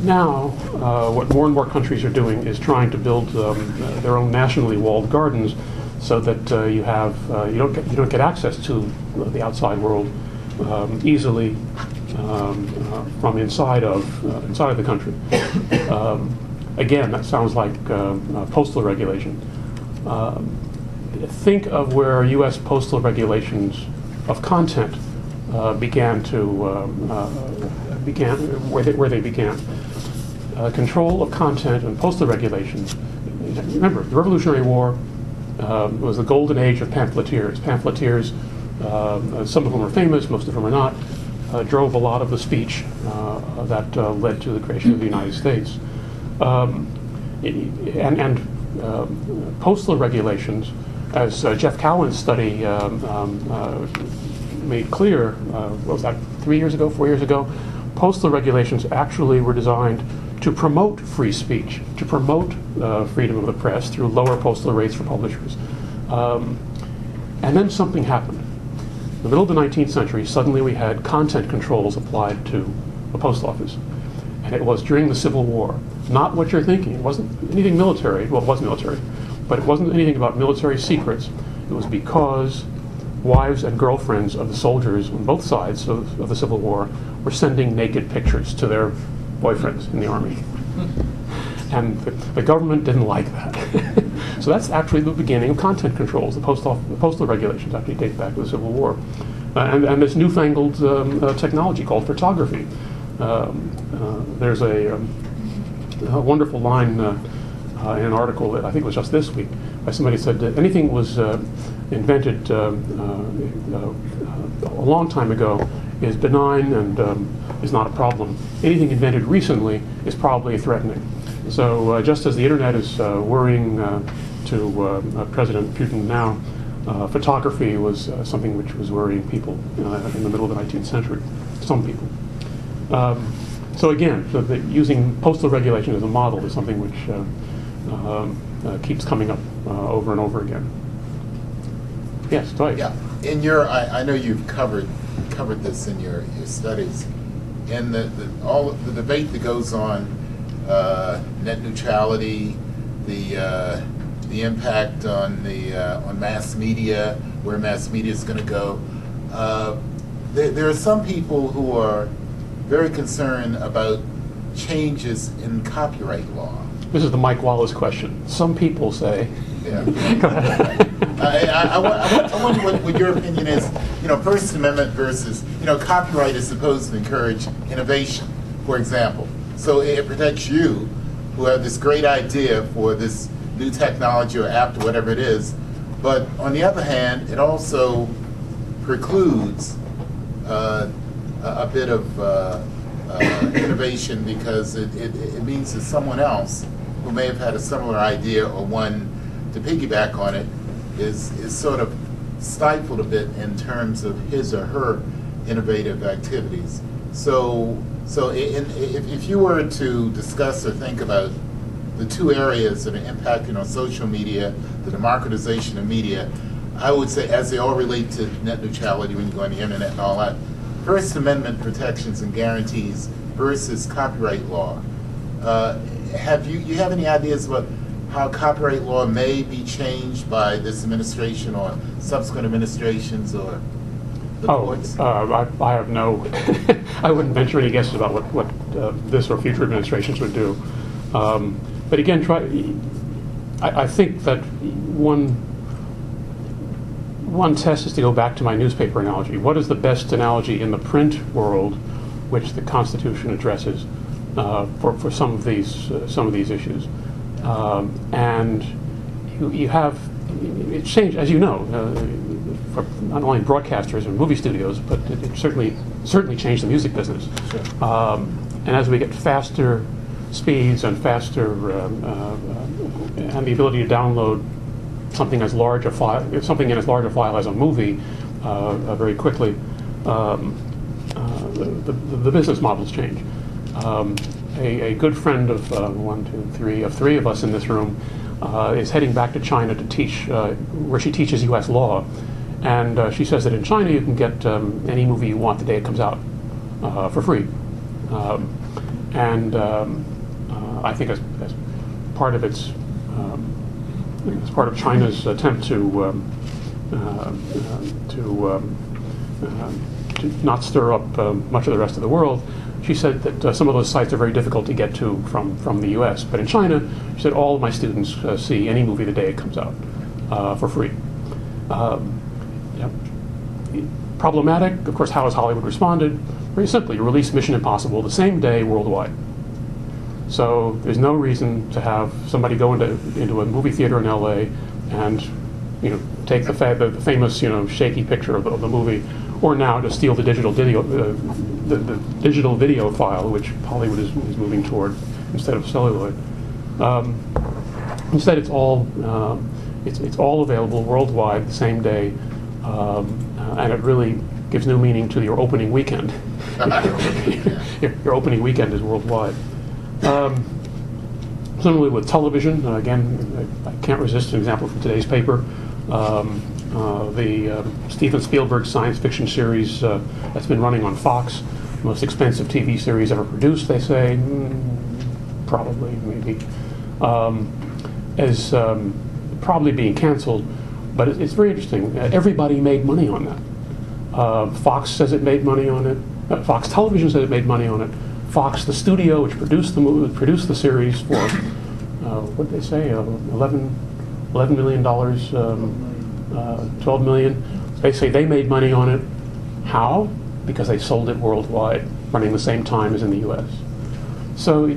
B: Now, what more and more countries are doing is trying to build their own nationally walled gardens, so that you don't get access to the outside world easily from inside of the country. Again, that sounds like postal regulation. Think of where U.S. postal regulations of content began. Control of content and postal regulations. Remember, the Revolutionary War was the golden age of pamphleteers. Pamphleteers, some of whom are famous, most of them are not, drove a lot of the speech that led to the creation of the United States. Postal regulations, as Jeff Cowan's study made clear, what was that, 4 years ago, postal regulations actually were designed to promote free speech, to promote freedom of the press through lower postal rates for publishers. And then something happened. In the middle of the 19th century, suddenly we had content controls applied to the post office. And it was during the Civil War. Not what you're thinking. It wasn't anything military. Well, it was military. But it wasn't anything about military secrets. It was because wives and girlfriends of the soldiers on both sides of the Civil War were sending naked pictures to their boyfriends in the army. And the government didn't like that. So that's actually the beginning of content controls. The postal regulations actually date back to the Civil War. And this newfangled technology called photography. There's a wonderful line in an article that I think was just this week, by somebody said that anything was invented a long time ago is benign and is not a problem. Anything invented recently is probably threatening. So just as the internet is worrying to President Putin now, photography was something which was worrying people in the middle of the 19th century, some people. So again, using postal regulation as a model is something which keeps coming up over and over again. Yes, Dwight.
C: Yeah, I know you've covered this in your studies, and all the debate that goes on net neutrality, the impact on mass media, where mass media is going to go. There are some people who are very concerned about changes in copyright law.
B: This is the Mike Wallace question. Some people say.
C: Yeah. Go ahead. I wonder what your opinion is. First Amendment versus copyright is supposed to encourage innovation, for example. So it protects you, who have this great idea for this new technology or app or whatever it is. But on the other hand, it also precludes a bit of innovation, because it means that someone else who may have had a similar idea or one to piggyback on it is sort of stifled a bit in terms of his or her innovative activities. So if you were to discuss or think about the two areas that are impacting on social media, the democratization of media, I would say, as they all relate to net neutrality when you go on the internet and all that, First Amendment protections and guarantees versus copyright law. Have you have any ideas about how copyright law may be changed by this administration or subsequent administrations or the courts?
B: I have no. I wouldn't venture any guesses about what this or future administrations would do. But again, I think that one test is to go back to my newspaper analogy. What is the best analogy in the print world which the Constitution addresses for some of these issues? And you have it changed, as you know, for not only broadcasters and movie studios, but it certainly changed the music business.
C: Sure.
B: And as we get faster speeds and faster and the ability to download something in as large a file as a movie very quickly, the business models change. A good friend of three of us in this room is heading back to China to teach, where she teaches U.S. law, and she says that in China you can get any movie you want the day it comes out for free. I think as part of its as part of China's attempt to not stir up much of the rest of the world, she said that some of those sites are very difficult to get to from the U.S. But in China, she said all of my students see any movie the day it comes out for free. Problematic, of course. How has Hollywood responded? Very simply, you release Mission Impossible the same day worldwide. So there's no reason to have somebody go into a movie theater in L.A. and take the famous shaky picture of the movie, or now to steal the digital video the digital video file, which Hollywood is moving toward instead of celluloid. Instead, it's all available worldwide the same day, and it really gives new meaning to your opening weekend. Your opening weekend is worldwide. Similarly with television, again, I can't resist an example from today's paper. The Steven Spielberg science fiction series that's been running on Fox, most expensive TV series ever produced, they say, probably, maybe, is probably being canceled, but it's very interesting. Everybody made money on that. Fox says it made money on it. Fox Television says it made money on it. Fox, the studio which produced the series for, what did they say, $11 million, $12 million. They say they made money on it. How? Because they sold it worldwide, running the same time as in the U.S. So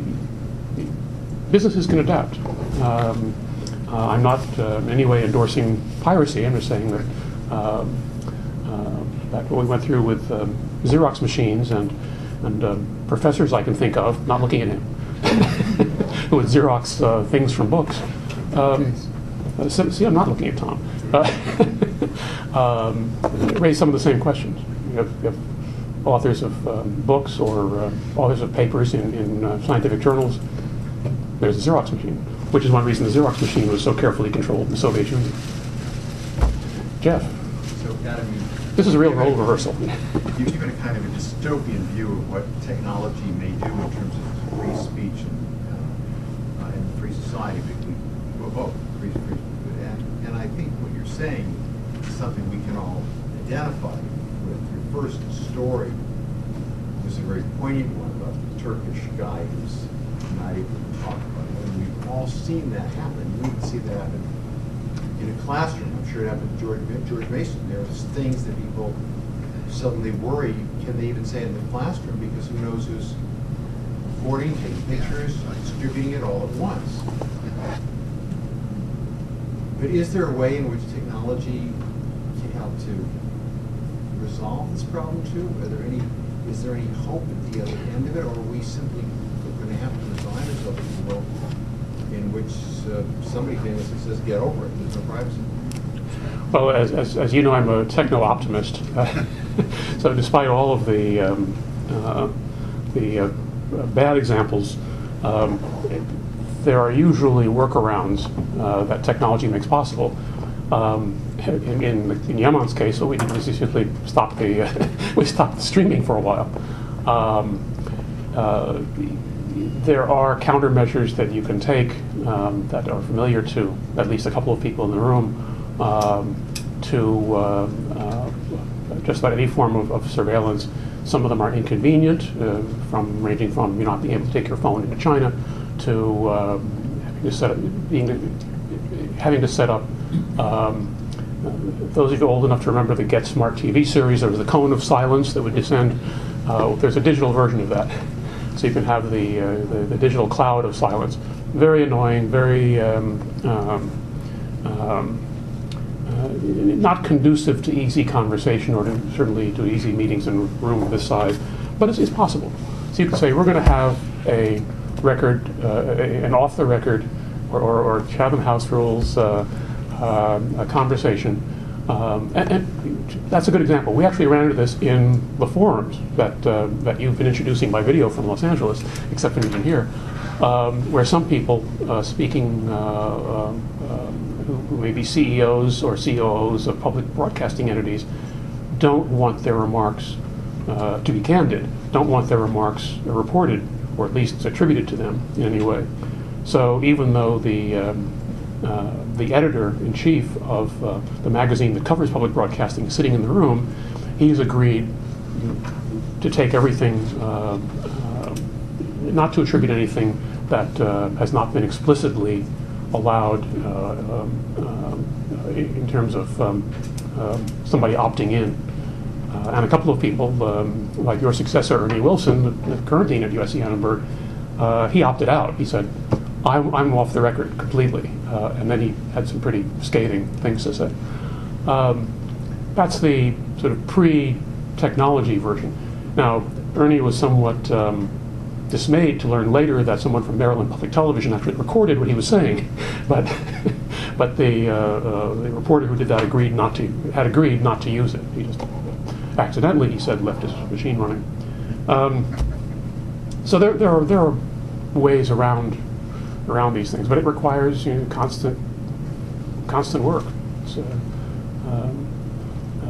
B: businesses can adapt. I'm not in any way endorsing piracy. I'm just saying that what we went through with Xerox machines and professors I can think of, not looking at him, who would Xerox things from books. See, I'm not looking at Tom. Raise some of the same questions. You have authors of books or authors of papers in scientific journals. There's a Xerox machine, which is one reason the Xerox machine was so carefully controlled in the Soviet Union. Jeff.
D: So, Adam,
B: this is a real role reversal.
D: You've given a kind of a dystopian view of what technology may do in terms of free speech and free society. Well, both free speech. And I think what you're saying is something we can all identify with. Your first story was a very poignant one about the Turkish guy who's not able to talk about it. And we've all seen that happen. We can see that happen in a classroom. I'm sure it happened to George Mason. There's things that people suddenly worry, can they even say it in the classroom, because who knows who's recording, taking pictures, distributing it all at once. But is there a way in which technology can help to resolve this problem too? Is there any hope at the other end of it, or are we simply going to have to resign ourselves to a world in which somebody famously says, "Get over it. There's no privacy"?
B: Well, as you know, I'm a techno-optimist. So despite all of the bad examples, there are usually workarounds that technology makes possible. In Yaman's case, what we did was simply stop we stopped the streaming for a while. There are countermeasures that you can take that are familiar to at least a couple of people in the room to just about any form of surveillance. Some of them are inconvenient, ranging from not being able to take your phone into China to having to set up. Those of you old enough to remember the Get Smart TV series, there was the cone of silence that would descend. There's a digital version of that, so you can have the digital cloud of silence. Very annoying, very not conducive to easy conversation or certainly to easy meetings in a room of this size, but it's possible. So you can say, we're going to have a record, an off-the-record or Chatham House rules a conversation. And that's a good example. We actually ran into this in the forums that you've been introducing by video from Los Angeles, except when you've been here, where some people speaking who may be CEOs or COOs of public broadcasting entities don't want their remarks to be candid, don't want their remarks reported or at least attributed to them in any way. So even though the editor-in-chief of the magazine that covers public broadcasting is sitting in the room, he's agreed to take everything, not to attribute anything that has not been explicitly allowed in terms of somebody opting in. And a couple of people, like your successor, Ernie Wilson, the current dean at USC Annenberg, he opted out. He said, I'm off the record completely. And then he had some pretty scathing things to say. That's the sort of pre-technology version. Now, Ernie was somewhat dismayed to learn later that someone from Maryland Public Television actually recorded what he was saying, but the reporter who did that had agreed not to use it. He just accidentally, he said, left his machine running. So there are ways around these things, but it requires constant work. So,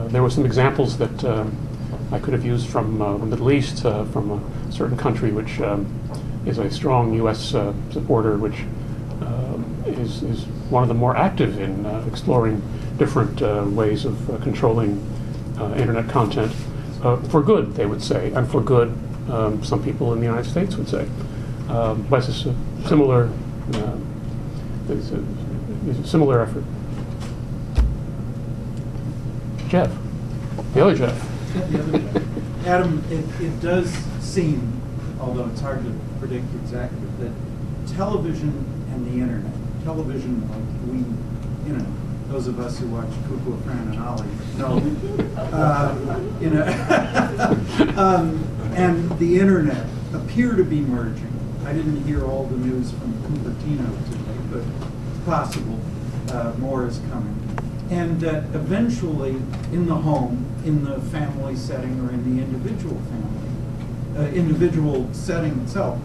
B: there were some examples that I could have used from the Middle East, from a certain country which is a strong U.S. supporter, which is one of the more active in exploring different ways of controlling internet content for good, they would say, and for good, some people in the United States would say. But it's a similar effort. Jeff, the other Jeff.
E: Adam, it does seem, although it's hard to predict exactly, that television and the internet, television, like those of us who watch Kukla, Fran, and Ollie know, and the internet appear to be merging. I didn't hear all the news from Cupertino today, but it's possible more is coming. And that eventually, in the home, in the family setting, or in the individual setting itself,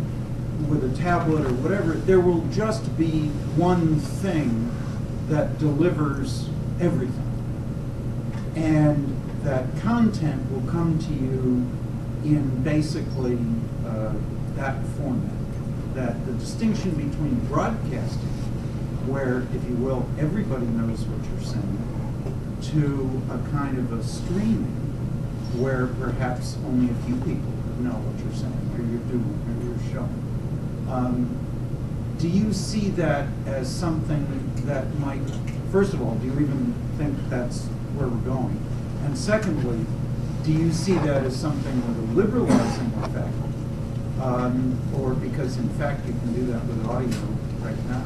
E: with a tablet or whatever, there will just be one thing that delivers everything. And that content will come to you in basically that format. That the distinction between broadcasting, where, if you will, everybody knows what you're saying, to a kind of a streaming, where perhaps only a few people know what you're saying, or you're doing, or you're showing. Do you see that as something that might, first of all, do you even think that's where we're going? And secondly, do you see that as something with a liberalizing effect? Or because in fact you can do that with audio right now.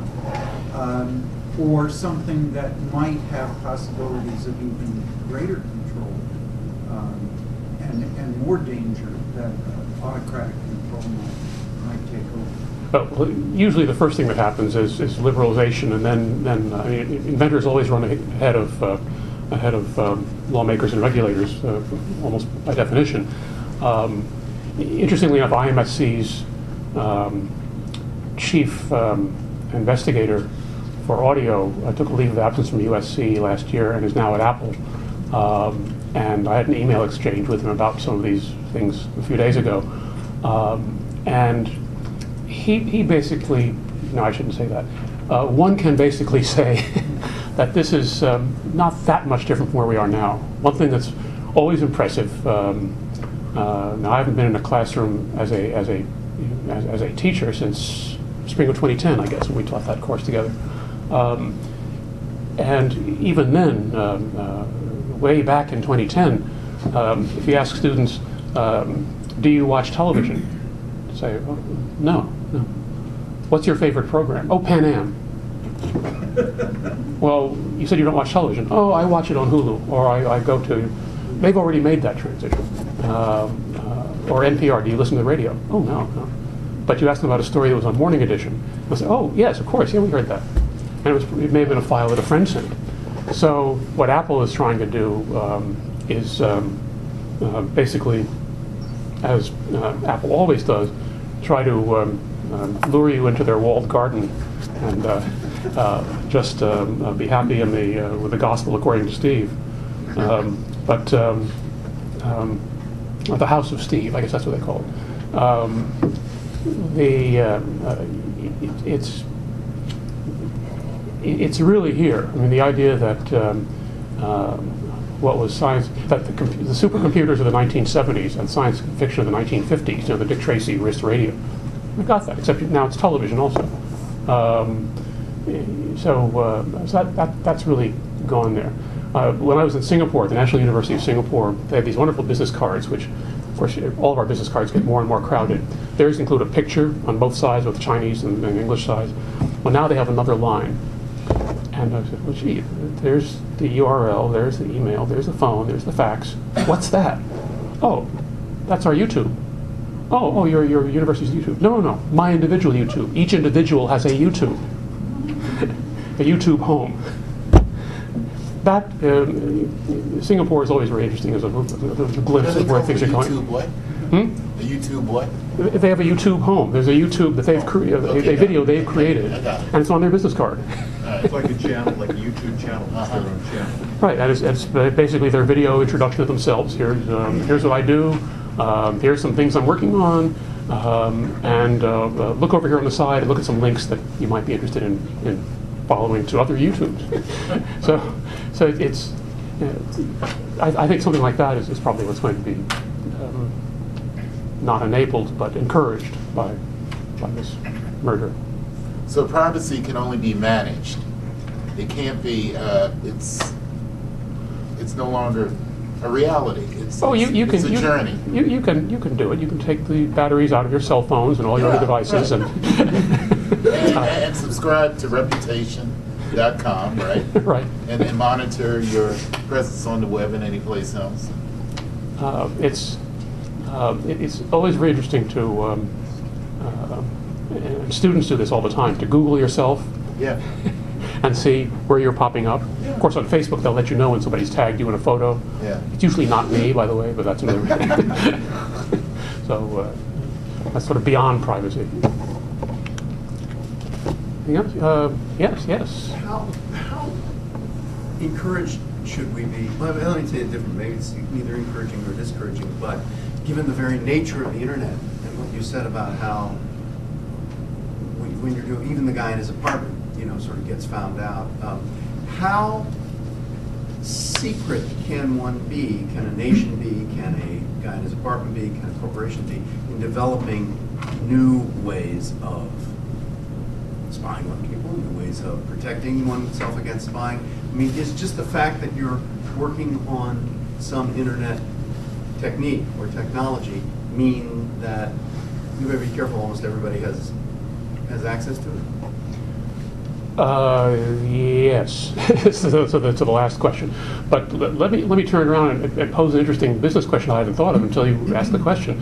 E: or something that might have possibilities of even greater control and more danger that autocratic control might take over?
B: Well, usually the first thing that happens is liberalization, and then I mean, inventors always run ahead of lawmakers and regulators, almost by definition. Interestingly enough, IMSC's chief investigator for audio took a leave of absence from USC last year and is now at Apple. And I had an email exchange with him about some of these things a few days ago. And he basically, no, I shouldn't say that. One can basically say that this is not that much different from where we are now. One thing that's always impressive, now I haven't been in a classroom as a teacher since spring of 2010, I guess, when we taught that course together. And even then, way back in 2010, if you ask students, do you watch television? Say, oh, no. What's your favorite program? Oh, Pan Am. Well, you said you don't watch television. Oh, I watch it on Hulu, or I go to, they've already made that transition. Or NPR, do you listen to the radio? Oh, no. But you asked them about a story that was on Morning Edition. They'll say, oh, yes, of course, yeah, we heard that. And it may have been a file that a friend sent. So what Apple is trying to do is basically, as Apple always does, try to lure you into their walled garden and just be happy in with the gospel according to Steve. But the House of Steve, I guess that's what they call it. It's really here. I mean, the idea that what was science, that the supercomputers of the 1970s and science fiction of the 1950s, you know, the Dick Tracy wrist radio, we got that, except now it's television also. So that's really gone there. When I was in Singapore, the National University of Singapore, they have these wonderful business cards, which, of course, all of our business cards get more and more crowded. Theirs include a picture on both sides, with the Chinese and English sides. Well, now they have another line. And I said, well, gee, there's the URL, there's the email, there's the phone, there's the fax. What's that? Oh, that's our YouTube. Oh, your university's YouTube. No, my individual YouTube. Each individual has a YouTube. A YouTube home. That, Singapore is always very interesting as a glimpse of where things are going.
C: YouTube what? A YouTube what?
B: They have a YouTube home. There's a YouTube that they've created, a video they've created, and it's on their business card.
D: It's like a channel, like a YouTube channel. It's their own channel.
B: Right, and it's basically their video introduction of themselves. Here's what I do. Here's some things I'm working on. And look over here on the side and look at some links that you might be interested in following to other YouTubes. So it's, I think something like that is probably what's going to be not enabled but encouraged by this merger.
C: So privacy can only be managed. It can't be. It's no longer a reality. It's a journey.
B: You can do it. You can take the batteries out of your cell phones and all your other devices
C: right. and subscribe to Reputation.com, right?
B: Right.
C: And monitor your presence on the web and any place else.
B: It's always very interesting to. And students do this all the time, to Google yourself and see where you're popping up.
C: Yeah.
B: Of course, on Facebook, they'll let you know when somebody's tagged you in a photo.
C: Yeah.
B: It's usually not me, by the way, but that's another. So that's sort of beyond privacy. Anything else? Yes.
F: How encouraged should we be? Well, let me say it different. Maybe it's neither encouraging or discouraging, but given the very nature of the internet and what you said about how when you're doing, even the guy in his apartment, sort of gets found out. How secret can one be? Can a nation be? Can a guy in his apartment be? Can a corporation be in developing new ways of spying on people, new ways of protecting oneself against spying? I mean, is just the fact that you're working on some internet technique or technology mean that you better be careful? Almost everybody has access to it.
B: Yes. So that's the last question. But let me turn around and pose an interesting business question I hadn't thought of until you asked the question.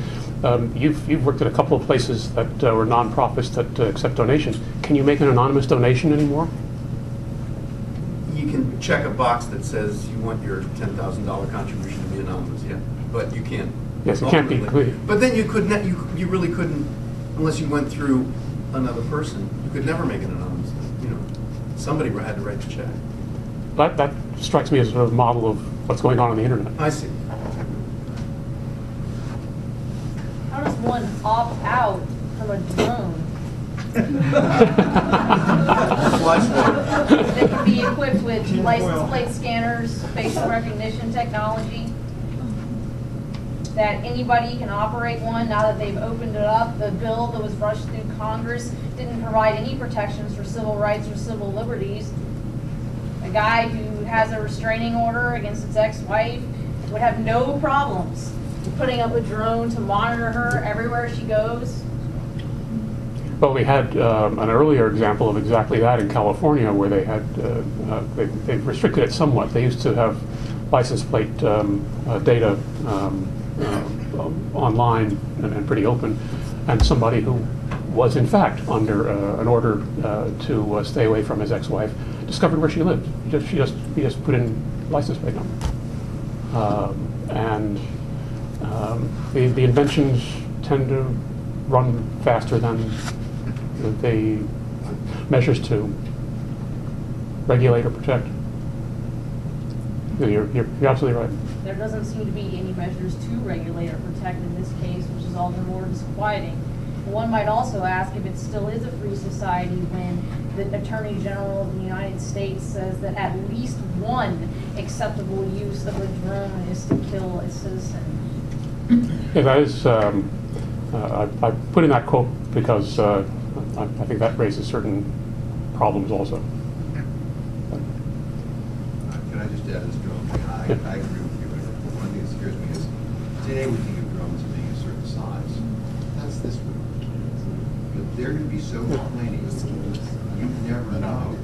B: You've worked at a couple of places that were nonprofits that accept donations. Can you make an anonymous donation anymore?
F: You can check a box that says you want your $10,000 contribution to be anonymous, yeah, but you can't.
B: Yes, it can't be.
F: But then you could you really couldn't, unless you went through another person. You could never make an anonymous. You know, somebody had to write the check.
B: That strikes me as a model of what's going on the internet.
F: I see.
G: How does one opt out from a drone? That can be equipped with license plate scanners, facial recognition technology, that anybody can operate one now that they've opened it up. The bill that was rushed through Congress didn't provide any protections for civil rights or civil liberties. A guy who has a restraining order against his ex-wife would have no problems putting up a drone to monitor her everywhere she goes.
B: Well, we had an earlier example of exactly that in California, where they had they restricted it somewhat. They used to have license plate data online and pretty open, and somebody who was in fact under an order to stay away from his ex-wife discovered where she lived. He just put in license plate number, and the inventions tend to run faster than the measures to regulate or protect. You're absolutely right.
G: There doesn't seem to be any measures to regulate or protect in this case, which is all the more disquieting. One might also ask if it still is a free society when the Attorney General of the United States says that at least one acceptable use of a drone is to kill a citizen.
B: Yeah, that is, I put in that quote because I think that raises certain problems also.
D: Can I just add this drone thing? I agree with you. One thing that scares me is today we think of drones as being a certain size. That's this one. But they're going to be so tiny, you never know.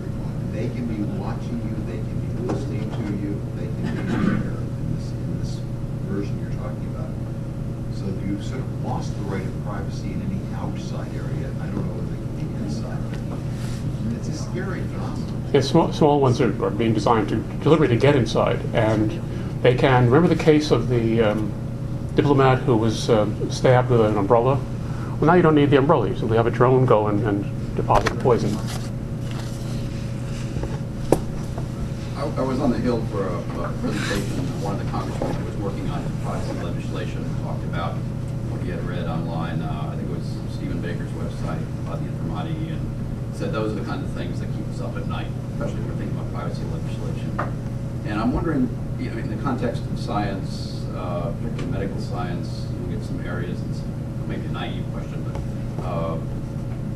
D: They can be watching you, they can be listening to you, they can be here in this version you're talking about. So you've sort of lost the right of privacy in any outside area. I don't know whether they can be inside. It's a scary phenomenon.
B: Yeah, small ones are being designed to deliberately get inside, and they can. Remember the case of the diplomat who was stabbed with an umbrella? Well, now you don't need the umbrella. You simply have a drone go and deposit the poison.
H: I was on the Hill for a presentation. One of the congressmen who was working on privacy legislation talked about what he had read online. I think it was Stephen Baker's website about the Informati, and said those are the kinds of things that keep us up at night, especially when we're thinking about privacy legislation. And I'm wondering, you know, in the context of science, particularly medical science, you look at some areas, it's maybe a naive question, but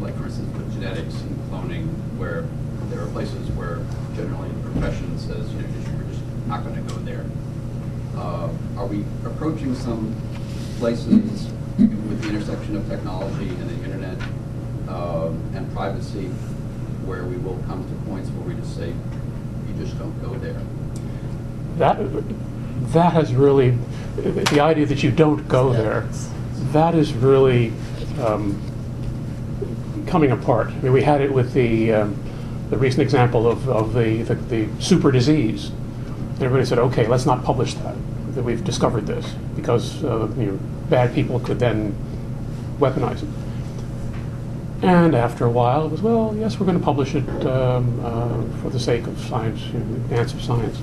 H: like for instance with genetics and cloning, where there are places where generally the profession says, you know, we're just not going to go there. Are we approaching some places with the intersection of technology and the internet and privacy where we will come to points where we just say, you just don't go there?
B: That has really, the idea that you don't go there, that is really coming apart. I mean, we had it with the recent example of the super disease. Everybody said, okay, let's not publish that we've discovered this, because you know, bad people could then weaponize it. And after a while, it was, well, yes, we're going to publish it for the sake of science, you know, the advance of science.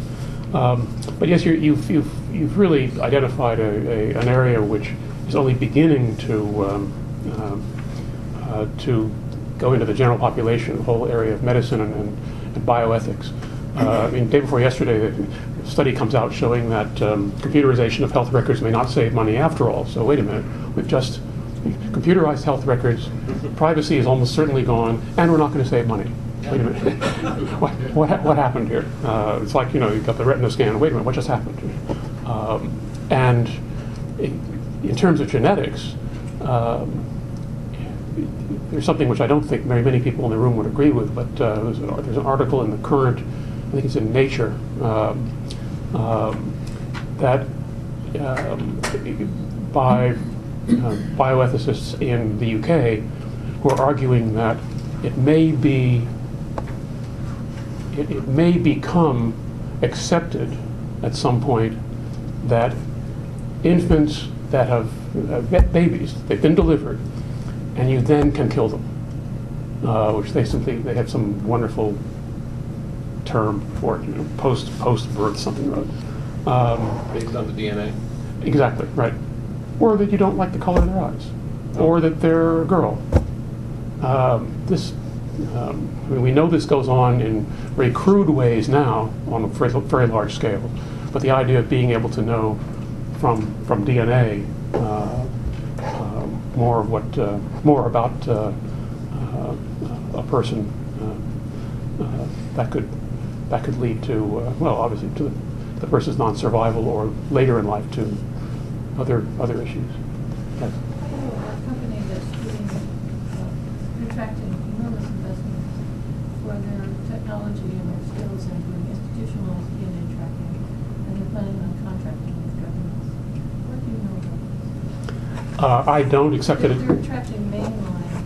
B: But yes, you've really identified an area which is only beginning to go into the general population, the whole area of medicine and bioethics. I mean, day before yesterday, a study comes out showing that computerization of health records may not save money after all. So wait a minute, we've just computerized health records, privacy is almost certainly gone, and we're not going to save money. Wait a minute, what happened here? It's like, you know, you've got the retina scan, wait a minute, what just happened? And in terms of genetics, there's something which I don't think very many people in the room would agree with, but there's an article in the Current, I think it's in Nature, that by bioethicists in the UK who are arguing that it may become accepted at some point that infants that have babies, they've been delivered, and you then can kill them, which they have some wonderful term for it, post birth something or other.
A: Based on the DNA.
B: Exactly, right. Or that you don't like the color of their eyes, or that they're a girl. We know this goes on in very crude ways now on a very large scale, but the idea of being able to know from DNA more about a person that could lead to well, obviously to the person's non-survival, or later in life to other issues. Yes.
I: I know a company that's attracting enormous investments for their technology and their skills in doing institutional DNA tracking, and they're planning on contracting with governments. What do you know about this?
B: I don't, except that
I: They're attracting mainline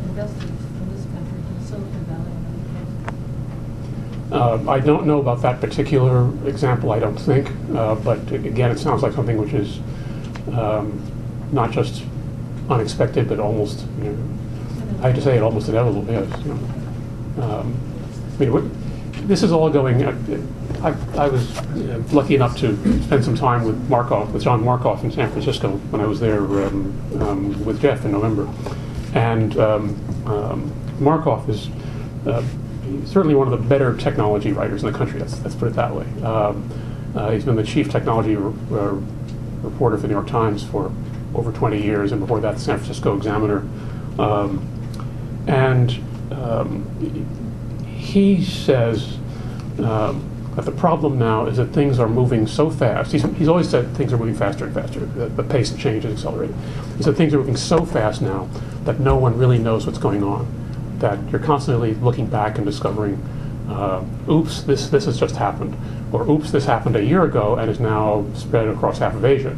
I: investors from this country to Silicon Valley and other places.
B: I don't know about that particular example, I don't think, but again, it sounds like something which is not just unexpected, but almost, I hate to say it, almost inevitable, yes. This is all going, I was lucky enough to spend some time with John Markoff in San Francisco when I was there with Jeff in November. And Markoff is certainly one of the better technology writers in the country, let's put it that way. He's been the chief technology reporter for the New York Times for over 20 years, and before that, the San Francisco Examiner. He says that the problem now is that things are moving so fast. He's always said things are moving faster and faster. The pace of change is accelerating. He said things are moving so fast now that no one really knows what's going on. That you're constantly looking back and discovering, oops, this has just happened, or oops, this happened a year ago and is now spread across half of Asia.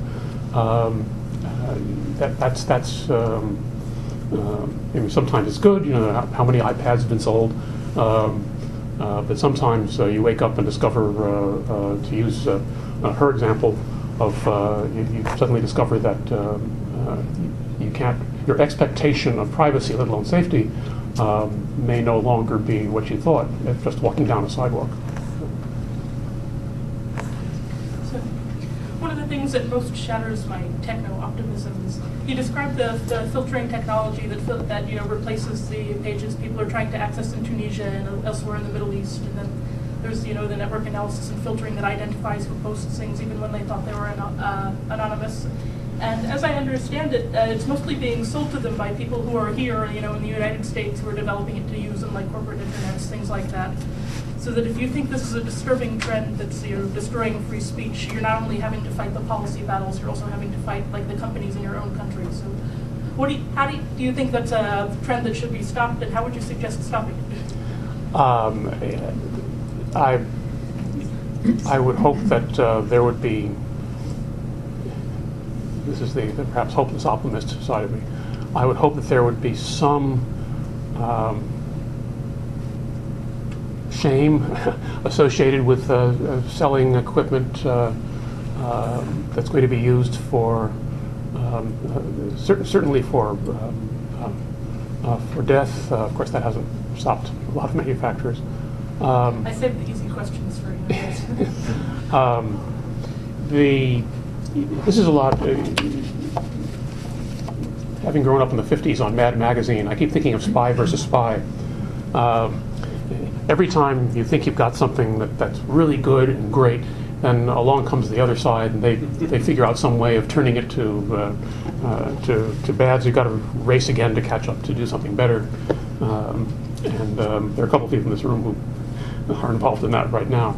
B: Sometimes it's good, how many iPads have been sold, but sometimes you wake up and discover, to use her example, you suddenly discover that you can't, your expectation of privacy, let alone safety, may no longer be what you thought, just walking down a sidewalk.
J: So, one of the things that most shatters my techno-optimism is you described the filtering technology that replaces the pages people are trying to access in Tunisia and elsewhere in the Middle East, and then there's the network analysis and filtering that identifies who posts things even when they thought they were anonymous. And as I understand it, it's mostly being sold to them by people who are here, in the United States, who are developing it to use in like corporate internets, things like that. So that if you think this is a disturbing trend that's destroying free speech, you're not only having to fight the policy battles, you're also having to fight like the companies in your own country. So, how do you think that's a trend that should be stopped, and how would you suggest stopping it?
B: I would hope that there would be. This is the perhaps hopeless optimist side of me. I would hope that there would be some shame associated with selling equipment that's going to be used for certainly for death. Of course, that hasn't stopped a lot of manufacturers.
J: I saved the easy questions for you. This is a lot. Having grown up in the 50s on Mad Magazine, I keep thinking of Spy versus Spy. Every time you think you've got something that's really good and great, then along comes the other side, and they figure out some way of turning it to bad. So you've got to race again to catch up to do something better. And there are a couple of people in this room who are involved in that right now.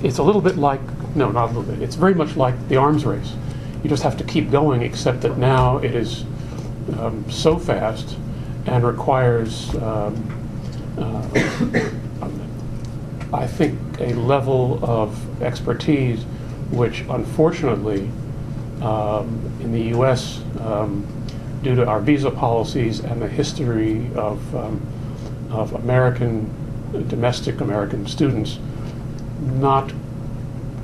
J: It's a little bit like, no, not a little bit, it's very much like the arms race.
B: you just have to keep going, except that now it is so fast and requires, I think, a level of expertise which, unfortunately, in the U.S., due to our visa policies and the history of domestic American students not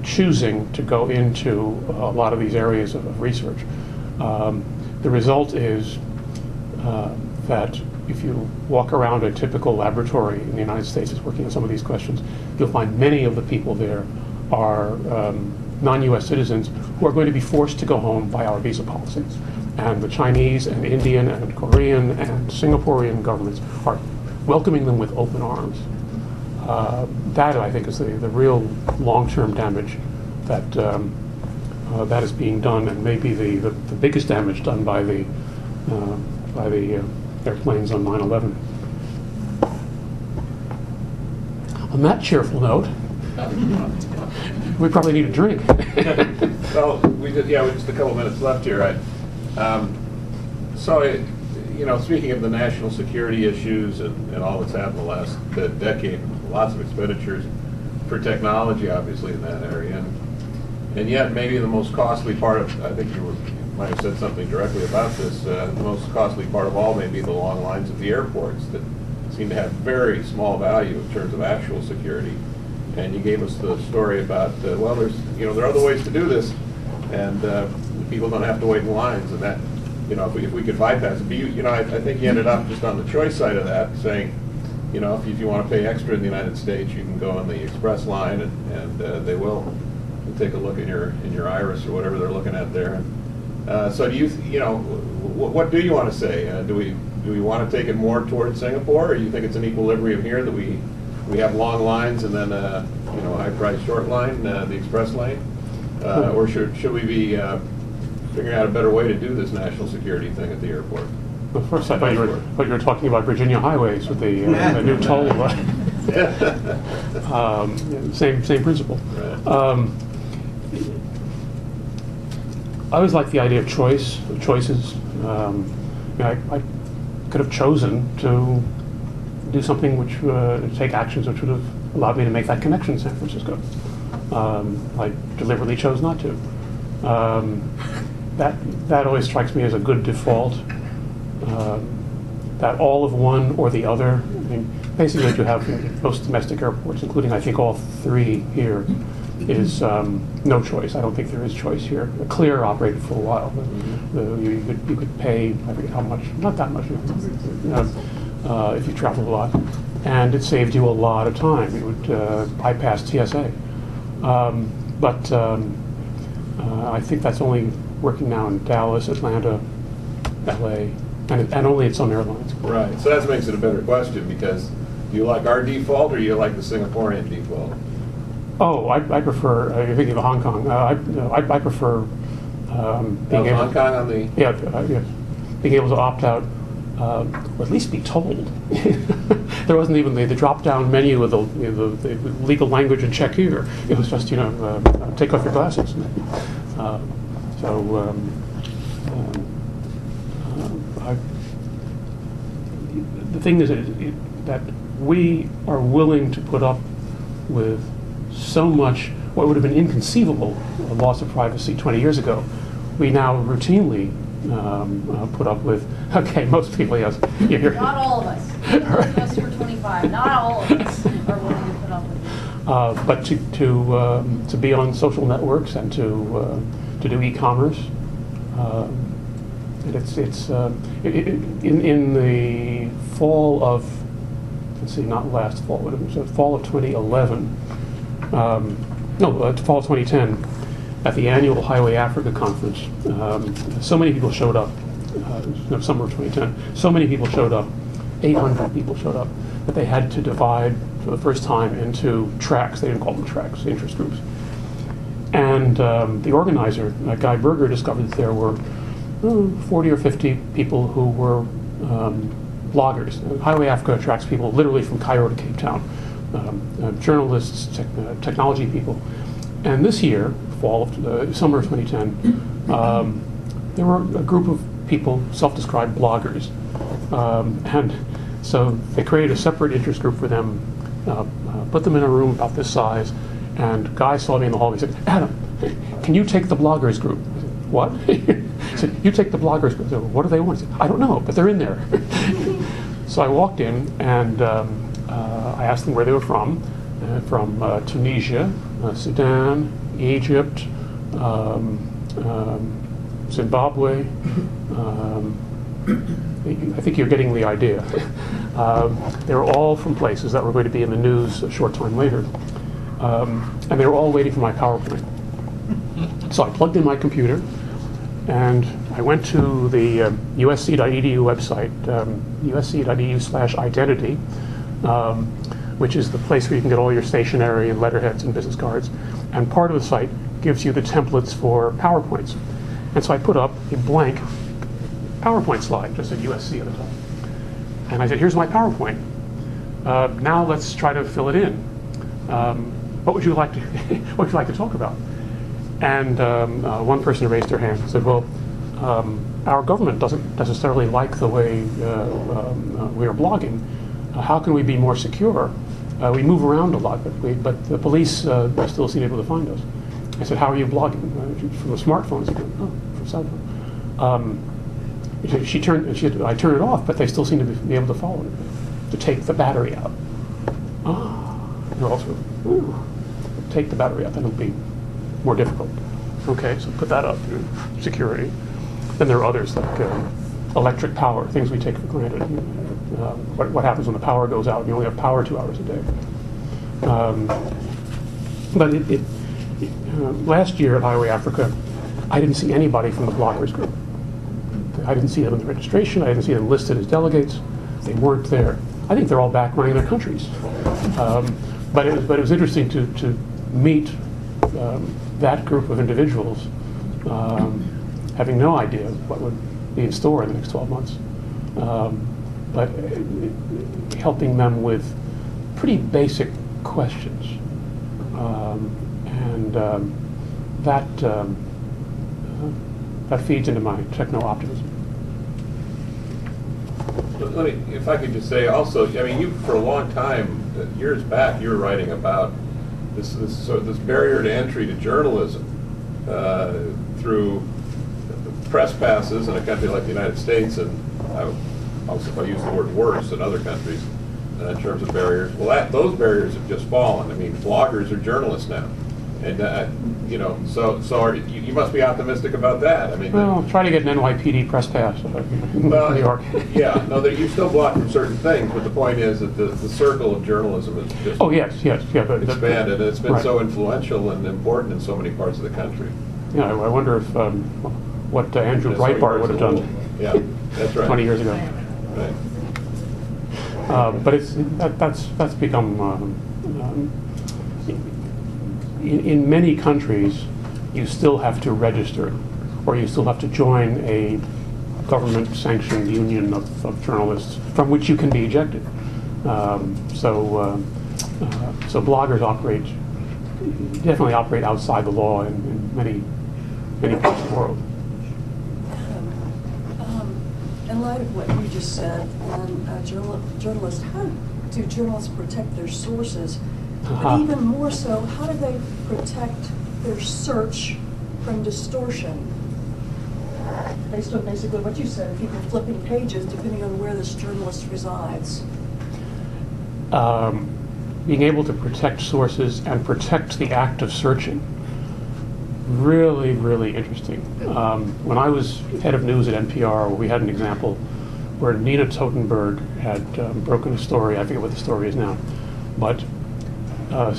B: choosing to go into a lot of these areas of research. The result is that if you walk around a typical laboratory in the United States that's working on some of these questions, you'll find many of the people there are non-U.S. citizens who are going to be forced to go home by our visa policies. And the Chinese and Indian and Korean and Singaporean governments are welcoming them with open arms. That, I think, is the real long-term damage that that is being done, and maybe the biggest damage done by the airplanes on 9/11. On that cheerful note, we probably need a drink.
A: Well, we just a couple minutes left here. Speaking of the national security issues and all that's happened the last decade, lots of expenditures for technology, obviously, in that area. And yet, maybe the most costly part of, I think you might have said something directly about this, the most costly part of all may be the long lines at the airports that seem to have very small value in terms of actual security. And you gave us the story about, there are other ways to do this, and people don't have to wait in lines, and that, if we could bypass it. But I think you ended up just on the choice side of that, saying, if you want to pay extra in the United States, you can go on the express line, and they will take a look at your iris or whatever they're looking at there. So do what do you want to say? Do we want to take it more towards Singapore, or do you think it's an equilibrium here that we have long lines and then high price short line, the express lane, or should we be figuring out a better way to do this national security thing at the airport?
B: Well, first, I thought you were talking about Virginia highways with the new toll. Same principle.
A: Right.
B: I always like the idea of choices. I could have chosen to do something which take actions which would have allowed me to make that connection in San Francisco. I deliberately chose not to. That always strikes me as a good default. That all of one or the other. I mean, basically, what you have in most domestic airports, including I think all three here, is no choice. I don't think there is choice here. Clear operated for a while. You could pay, I forget how much, not that much, if you travel a lot, and it saved you a lot of time. It would bypass TSA. But I think that's only working now in Dallas, Atlanta, LA, and only at some airlines.
A: Right. So that makes it a better question, because do you like our default or do you like the Singaporean default?
B: Oh, I prefer. You're thinking of Hong Kong. I prefer being able.
A: Hong Kong on the.
B: Yeah, yes. Being able to opt out, or at least be told. There wasn't even the drop-down menu with the legal language and check here. It was just take off your glasses. The thing is that we are willing to put up with so much what would have been inconceivable loss of privacy 20 years ago. We now routinely put up with. Okay, most people, yes.
G: Not all of us. Just for 25. Not all of us are willing to put up with it.
B: But to be on social networks and to do e-commerce, in the fall of, let's see, not last fall, but it was the fall of 2011. Fall of 2010, at the annual Highway Africa conference, so many people showed up. Summer of 2010, so many people showed up. 800 people showed up that they had to divide for the first time into tracks. They didn't call them tracks, interest groups. And the organizer, Guy Berger, discovered that there were 40 or 50 people who were bloggers. Highway Africa attracts people literally from Cairo to Cape Town, journalists, technology people. And this year, summer of 2010, there were a group of people, self-described bloggers, and so they created a separate interest group for them, put them in a room about this size, and a guy saw me in the hall and he said, "Adam, can you take the bloggers group?" I said, "What?" He said, "You take the bloggers group." I said, "Well, what do they want?" He said, "I don't know, but they're in there." So I walked in and I asked them where they were from Tunisia, Sudan, Egypt, Zimbabwe. I think you're getting the idea. They were all from places that were going to be in the news a short time later. And they were all waiting for my PowerPoint. So I plugged in my computer, and I went to the usc.edu website, usc.edu/identity, which is the place where you can get all your stationery and letterheads and business cards. And part of the site gives you the templates for PowerPoints. And so I put up a blank PowerPoint slide, just at USC at the top. And I said, "Here's my PowerPoint. Now let's try to fill it in. What would you like to what would you like to talk about?" And one person raised their hand and said, "Well, our government doesn't necessarily like the way we are blogging. How can we be more secure? We move around a lot, but the police still seem able to find us." I said, "How are you blogging?" "From a smartphone." She said, "Oh, from a cell phone." I turn it off, but they still seem to be able to follow it, to take the battery out. They're also, take the battery out, then it'll be more difficult. Okay, so put that up, security. Then there are others like electric power, things we take for granted. What happens when the power goes out? You only have power 2 hours a day. But last year at Highway Africa, I didn't see anybody from the bloggers group. I didn't see them in the registration. I didn't see them listed as delegates. They weren't there. I think they're all back running their countries. But it was interesting to meet that group of individuals, having no idea what would be in store in the next 12 months. But helping them with pretty basic questions. That feeds into my techno-optimism.
A: Let me, if I could just say also, I mean, you for a long time, years back, you were writing about this barrier to entry to journalism through press passes in a country like the United States, and I'll use the word worse in other countries in terms of barriers. Well, those barriers have just fallen. I mean, bloggers are journalists now, and so you must be optimistic about that. I mean,
B: well, try to get an NYPD press pass in New York.
A: Yeah, no, you still block from certain things, but the point is that the circle of journalism is just expanded, and it's been so influential and important in so many parts of the country.
B: Yeah, I wonder if what Andrew Breitbart would have done.
A: Yeah, that's right.
B: 20 years ago.
A: Right.
B: But that's become in many countries, you still have to register, or you still have to join a government-sanctioned union of journalists from which you can be ejected. So bloggers definitely operate outside the law in many parts of the world.
K: In light of what you just said, journalists, how do journalists protect their sources? But even more so, how do they protect their search from distortion? Based on basically what you said, people flipping pages depending on where this journalist resides.
B: Being able to protect sources and protect the act of searching. Really, really interesting. When I was head of news at NPR, we had an example where Nina Totenberg had broken a story. I forget what the story is now, but I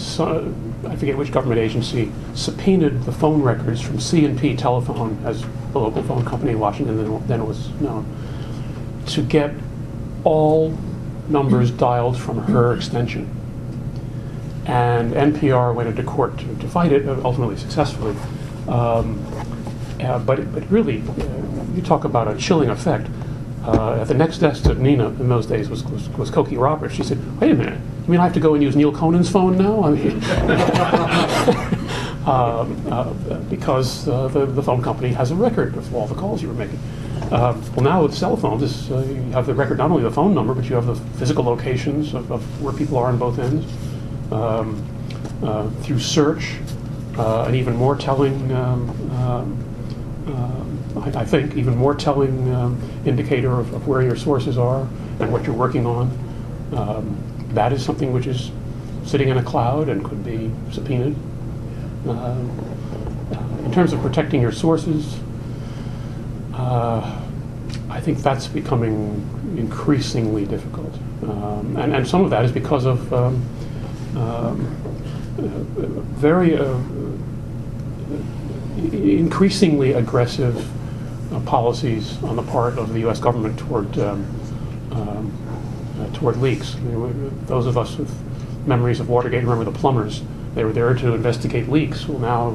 B: forget which government agency subpoenaed the phone records from C&P Telephone, as the local phone company in Washington then was known, to get all numbers dialed from her extension. And NPR went into court to fight it, ultimately successfully. But really, you talk about a chilling effect. At the next desk to Nina in those days was Cokie Roberts. She said, "Wait a minute, you mean I have to go and use Neil Conan's phone now?" I mean, because the phone company has a record of all the calls you were making. Well, now with cell phones, you have the record not only of the phone number, but you have the physical locations of where people are on both ends. Through search, an even more telling, I think, even more telling indicator of where your sources are and what you're working on. That is something which is sitting in a cloud and could be subpoenaed. In terms of protecting your sources, I think that's becoming increasingly difficult. And some of that is because of very increasingly aggressive policies on the part of the U.S. government toward leaks. I mean, those of us with memories of Watergate remember the plumbers. They were there to investigate leaks. Well, now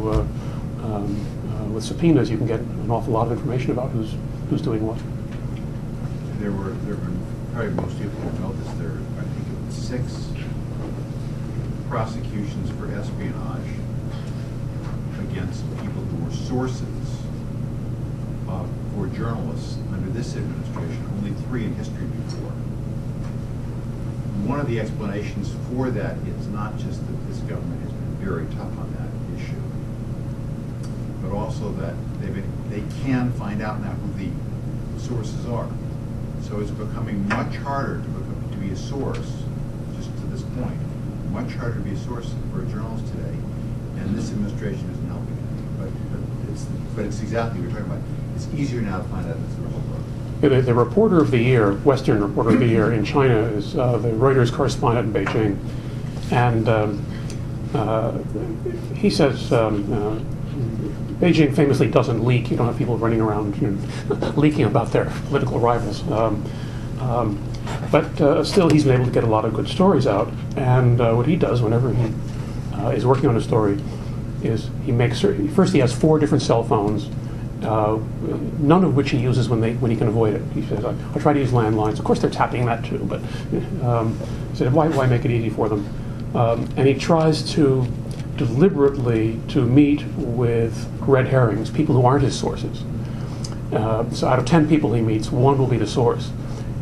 B: with subpoenas, you can get an awful lot of information about who's doing what.
D: There have been, probably most people have noticed, I think it was 6 prosecutions for espionage against people who were sources for journalists under this administration, only 3 in history before. One of the explanations for that is not just that this government has been very tough on that issue, but also that they can find out now who the sources are. So it's becoming much harder to be a source, just to this point, much harder to be a source for a journalist today, and this administration isn't helping it. But it's exactly what you're talking about. It's easier now to find out who's the reporter.
B: The reporter of the year, Western reporter of the year in China, is the Reuters correspondent in Beijing, and he says Beijing famously doesn't leak. You don't have people running around leaking about their political rivals. But still, he's been able to get a lot of good stories out. And what he does whenever he is working on a story is he makes certain, first he has 4 different cell phones, none of which he uses when he can avoid it. He says, I try to use landlines. Of course, they're tapping that too, but he said, why make it easy for them? And he tries to deliberately to meet with red herrings, people who aren't his sources. So out of 10 people he meets, 1 will be the source.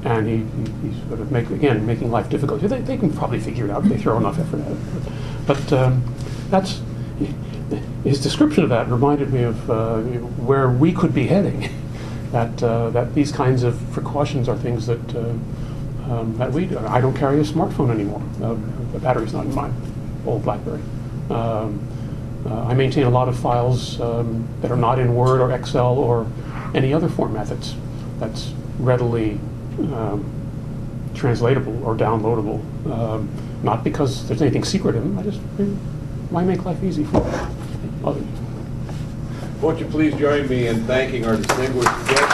B: And he's sort of making life difficult. They can probably figure it out if they throw enough effort at it. But that's his description of that reminded me of where we could be heading. That these kinds of precautions are things that we do. I don't carry a smartphone anymore. The battery's not in my old BlackBerry. I maintain a lot of files that are not in Word or Excel or any other format that's readily translatable or downloadable. Not because there's anything secret in them. Why make life easy for others?
A: Won't you please join me in thanking our distinguished guests?